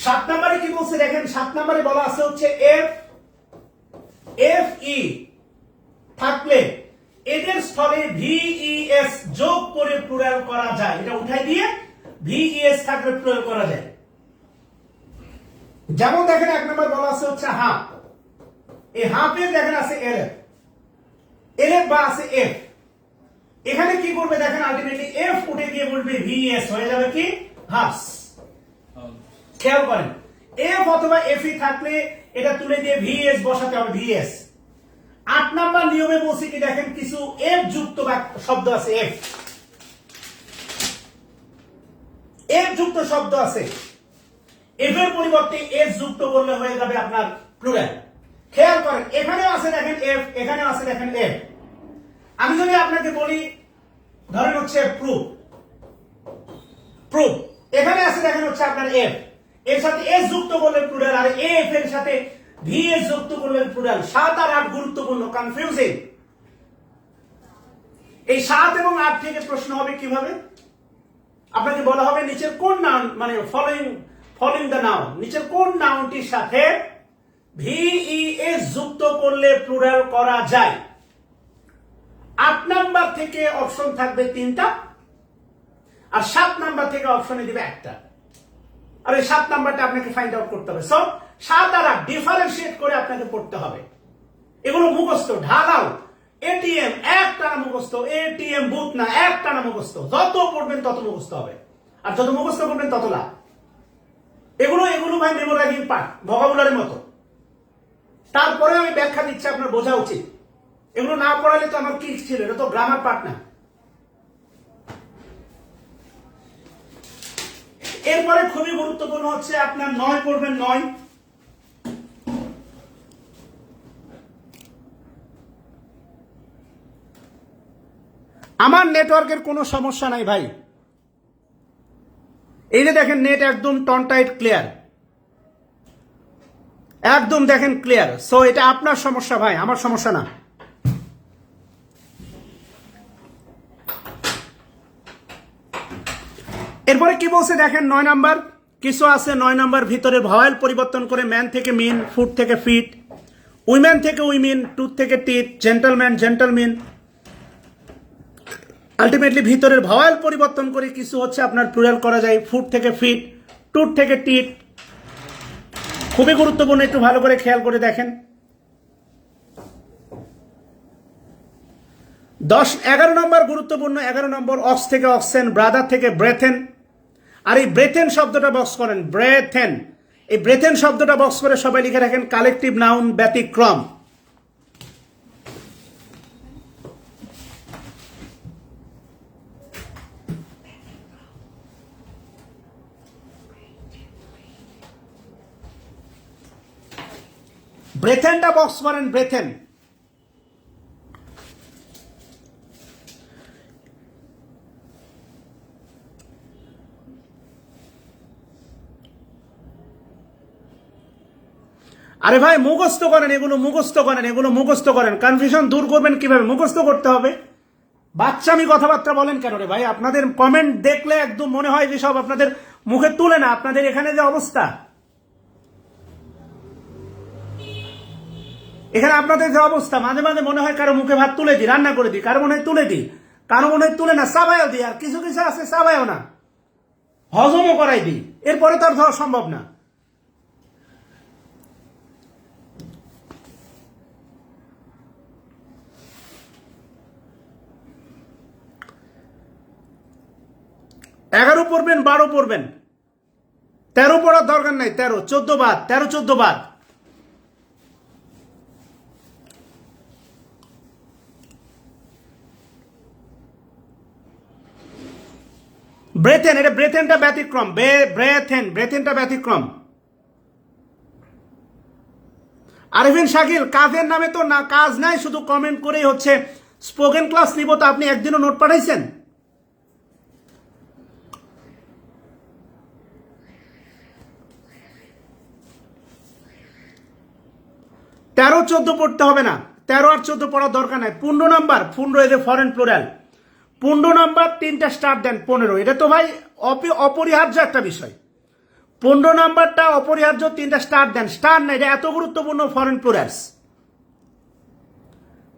7 নম্বরে কি বলছে দেখেন। 7 নম্বরে বলা আছে হচ্ছে এফ ই থাকলে এদের স্থলে ভিইএস যোগ করে প্লুরাল করা যায়। এটা উঠাই দিয়ে ভিইএস থাকলে প্লুরাল করা যায়। যেমন দেখেন 1 নম্বর বলা আছে হচ্ছে হাফ। এই হাফের দেখেন আছে এলএফ বা আছে এফ। এখানে কি করবে দেখেন, আলটিমেটলি এফ উঠে গিয়ে বলবে ভিএস, হয়ে যাবে কি হাফস। খেয়াল করেন, এফ অথবা এফই থাকলে এটা তুলে দিয়ে ভিএস বসাতে হবে, ভিএস। 8 নাম্বার নিয়মে বলছি কি দেখেন, কিছু এফ যুক্ত শব্দ আছে, এফ। এফ যুক্ত শব্দ আছে, এফ এর পরিবর্তে এস যুক্ত করলে হয়ে যাবে আপনার প্লুরাল। খেয়াল করেন, এখানেও আছে দেখেন এফ, এখানেও আছে দেখেন এফ। আমি যদি আপনাকে বলি ধরেন হচ্ছে প্রুফ, প্রুফ, এখানে আছে দেখেন হচ্ছে আপনার এফ, এর সাথে এস যুক্ত করলে প্লুরাল, আর এফ এর সাথে ভি এস যুক্ত করলে প্লুরাল। 7 আর 8 গুরুত্বপূর্ণ, কনফিউজিং। এই 7 এবং 8 থেকে প্রশ্ন হবে কিভাবে? আপনাকে বলা হবে নিচের কোন নাউন, মানে ফলোইং দ্য নাউন, নিচের কোন নাউনটির সাথে ভিইএস যুক্ত করলে প্লুরাল করা যায়। 8 নাম্বার থেকে অপশন থাকবে 3টা, আর 7 নাম্বার থেকে অপশনে দিবে একটা। আর এই 7 নাম্বারটা আপনাকে ফাইন্ড আউট করতে হবে। সো 7 আর 8 ডিফারেন্সিয়েট করে আপনাকে পড়তে হবে। এগুলো মুখস্থ, ঢালাও। এটিএম একটানা মুখস্থ, এটিএম বুথ না, একটানা মুখস্থ। যত পড়বেন তত মুখস্থ হবে, আর যত মুখস্থ করবেন তত লাভ। এগুলো ভাই মেমোরাইজিং পার্ট, ভোকাবুলারির মতো। তারপরে আমি ব্যাখ্যা দিচ্ছি, আপনার বোঝা উচিত। এগুলো না পড়ালে তো আমার কি ছিল, এটা তো গ্রামার পার্ট না। এরপরে খুবই গুরুত্বপূর্ণ হচ্ছে আপনার 9 পড়বেন। 9 আমার নেটওয়ার্কের কোনো সমস্যা নাই ভাই, এই যে দেখেন নেট একদম টন টাইট ক্লিয়ার, একদম দেখেন ক্লিয়ার। সো এটা আপনার সমস্যা ভাই, আমার সমস্যা না। এরপরে কি বলছে দেখেন 9 নাম্বার, কিছু আছে 9 নাম্বার ভিতরে ভাওয়েল পরিবর্তন করে ম্যান থেকে মিন, ফুট থেকে ফিট, উইমেন থেকে উইমিন, টুথ থেকে টিথ, জেন্টলম্যান জেন্টলমিন। আলটিমেটলি ভিতরের ভাওয়েল পরিবর্তন করে কিছু হচ্ছে আপনার প্লুরাল করা যায়, ফুট থেকে ফিট, টুথ থেকে টিথ। খুবই গুরুত্বপূর্ণ, একটু ভালো করে খেয়াল করে দেখেন। 11 নম্বর গুরুত্বপূর্ণ, 11 নম্বর অক্স থেকে অক্সেন, ব্রাদার থেকে ব্রেথেন। আর এই ব্রেথেন শব্দটা বক্স করেন, ব্রেথেন। এই ব্রেথেন শব্দটা বক্স করে সবাই লিখে রাখেন কালেকটিভ নাউন ব্যতিক্রম। ব্রেথেনটা বক্স করেন, ব্রেথেন। আরে ভাই মুখস্থ করেন, এগুলো মুখস্থ করেন, এগুলো মুখস্থ করেন। কনফিউশন দূর করবেন কিভাবে? মুখস্থ করতে হবে। বাচ্চামি কথাবার্তা বলেন কেন রে ভাই? আপনাদের কমেন্ট দেখলে একদম মনে হয় যে সব আপনাদের মুখে তুলে না। আপনাদের এখানে যে অবস্থা, এখানে আপনাদের যে অবস্থা, মাঝে মাঝে মনে হয় কারো মুখে ভাত তুলে দিই, রান্না করে দিই, কারো মনে হয় তুলে দিই, কারো মনে হয় তুলে না, চাবাইও দিই, আর কিছু কিছু আছে চাবাইও না, হজমও করাই দিই। এরপরে তো আর ধরা সম্ভব না। এগারো পড়বেন, 12 পড়বেন, 13 পড়ার দরকার নাই। 13, 14 বাদ, 13, 14 বাদ। ব্রেথেন, এটা ব্রেথেনটা ব্যতিক্রম, ব্রেথেনটা ব্যতিক্রম। আরিফিন শাকিল, কাজের নামে তো না কাজ নাই, শুধু কমেন্ট করেই হচ্ছে স্পোকেন ক্লাস নিব। তো আপনি একদিনও নোট পাঠাইছেন? 13, 14 পড়তে হবে না, 13 আর 14 পড়ার দরকার নাই। 15 নাম্বার, 15 এদের ফরেন প্লুরাল। 15 নাম্বার 3টা স্টার দেন, 15। এটা তো ভাই অপরিহার্য একটা বিষয়। 15 নাম্বারটা অপরিহার্য, 3টা স্টার দেন। স্টার না, এটা এত গুরুত্বপূর্ণ ফরেন প্লুরালস।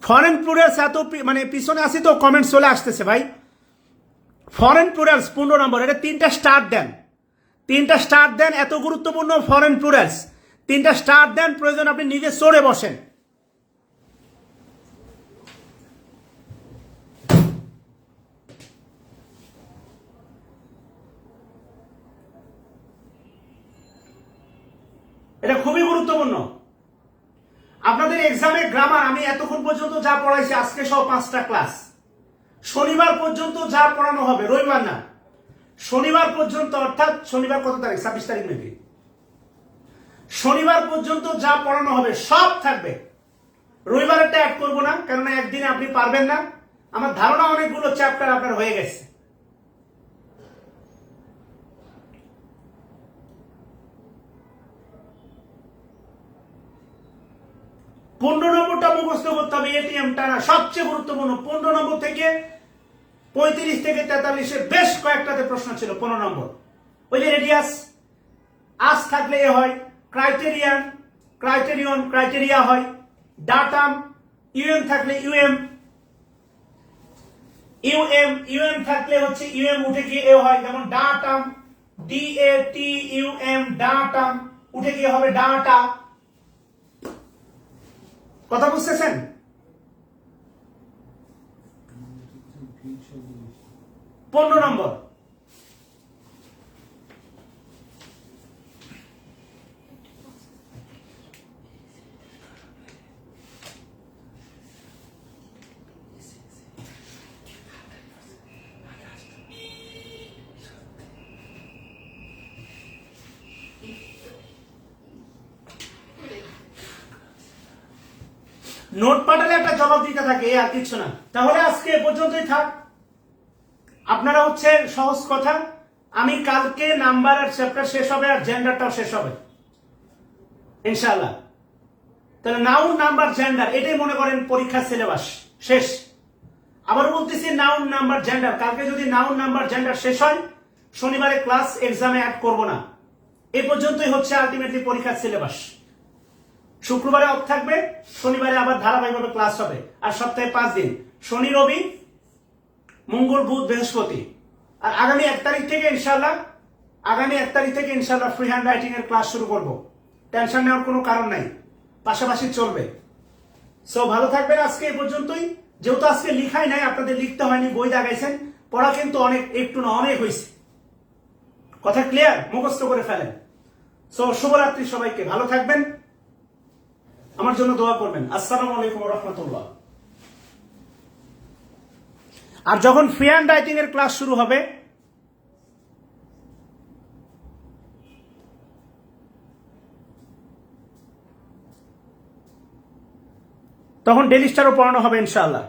ফরেন প্লুরালস এত মানে পিছনে আসি তো কমেন্ট চলে আসতেছে ভাই। ফরেন প্লুরালস 15 নম্বর, এটা 3টা স্টার দেন, 3টা স্টার দেন। এত গুরুত্বপূর্ণ ফরেন প্লুরালস, 3টা স্টার দেন। প্রয়োজন আপনি নিজে চড়ে বসেন। এটা খুবই গুরুত্বপূর্ণ আপনাদের এক্সামে। গ্রামার আমি এতক্ষণ পর্যন্ত যা পড়াইছি, আজকে সব 5টা ক্লাস, শনিবার পর্যন্ত যা পড়ানো হবে, রবিবার না, শনিবার পর্যন্ত, অর্থাৎ শনিবার কত তারিখ, 26 তারিখ নাকি, শনিবার পর্যন্ত যা পড়ানো হবে সব থাকবে। রবিবারটা অ্যাড করবো না, কেননা একদিনে আপনি পারবেন না। আমার ধারণা অনেকগুলো চ্যাপ্টার আপনার হয়ে গেছে। পনেরো নম্বরটা মুখস্থ করতে হবে, এটিএম টানা সবচেয়ে গুরুত্বপূর্ণ। 15 নম্বর থেকে 35 থেকে 43 বেশ কয়েকটাতে প্রশ্ন ছিল। 15 নম্বর ওই যে রেডিয়াস, আস থাকলে এ হয়, ক্রাইটেরিয়ান, ক্রাইটেরিয়ন, ক্রাইটেরিয়া হয়, ডাটাম, ইউএম থাকলে ইউএম, ইউএম, ইউএম থাকলে হচ্ছে ইউএম উঠে গিয়ে এ হয়, যেমন ডাটাম, DATUM, ডাটাম উঠে গিয়ে হবে ডাটা। কথা বুঝতেছেন? 15 নম্বর নোট পাঠালে একটা জবাব দিতে থাকে, আর কিছু না। তাহলে আজকে এ পর্যন্তই থাক। আপনারা হচ্ছে সহজ কথা, আমি কালকে নাম্বার আর চ্যাপ্টার শেষ হবে, আর জেন্ডারটাও শেষ হবে ইনশাআল্লাহ। তাহলে নাউন, নাম্বার, জেন্ডার এটাই মনে করেন পরীক্ষার সিলেবাস শেষ। আবার বলতেছি নাউন, নাম্বার, জেন্ডার, কালকে যদি নাউন, নাম্বার, জেন্ডার শেষ হয়, শনিবারে ক্লাস এক্সামে অ্যাড করব না। এ পর্যন্তই হচ্ছে আলটিমেটলি পরীক্ষার সিলেবাস। শুক্রবারে অফ থাকবে, শনিবারে আবার ধারাবাহিকভাবে ক্লাস হবে। আর সপ্তাহে 5 দিন, শনি, রবি, মঙ্গল, বুধ, বৃহস্পতি। আর আগামী 1 তারিখ থেকে ইনশাআল্লাহ, আগামী 1 তারিখ থেকে ইনশাআল্লাহ ফ্রি হ্যান্ড রাইটিং এর ক্লাস শুরু করব। টেনশন নেওয়ার কোনো কারণ নাই, পাশাপাশি চলবে। সো ভালো থাকবেন। আজকে এই পর্যন্তই। যেহেতু আজকে লিখাই নাই, আপনাদের লিখতে হয়নি, বই দাগাইছেন, পড়া কিন্তু অনেক, একটু না অনেক হয়েছে। কথা ক্লিয়ার? মুখস্থ করে ফেলেন। সো শুভরাত্রি সবাইকে, ভালো থাকবেন, আমার জন্য দোয়া করবেন। আসসালামু আলাইকুম ওয়া রাহমাতুল্লাহ। আর যখন ফ্রি হ্যান্ড রাইটিং এর ক্লাস শুরু হবে, তখন ডেইলি স্টারও পড়ানো হবে ইনশাআল্লাহ।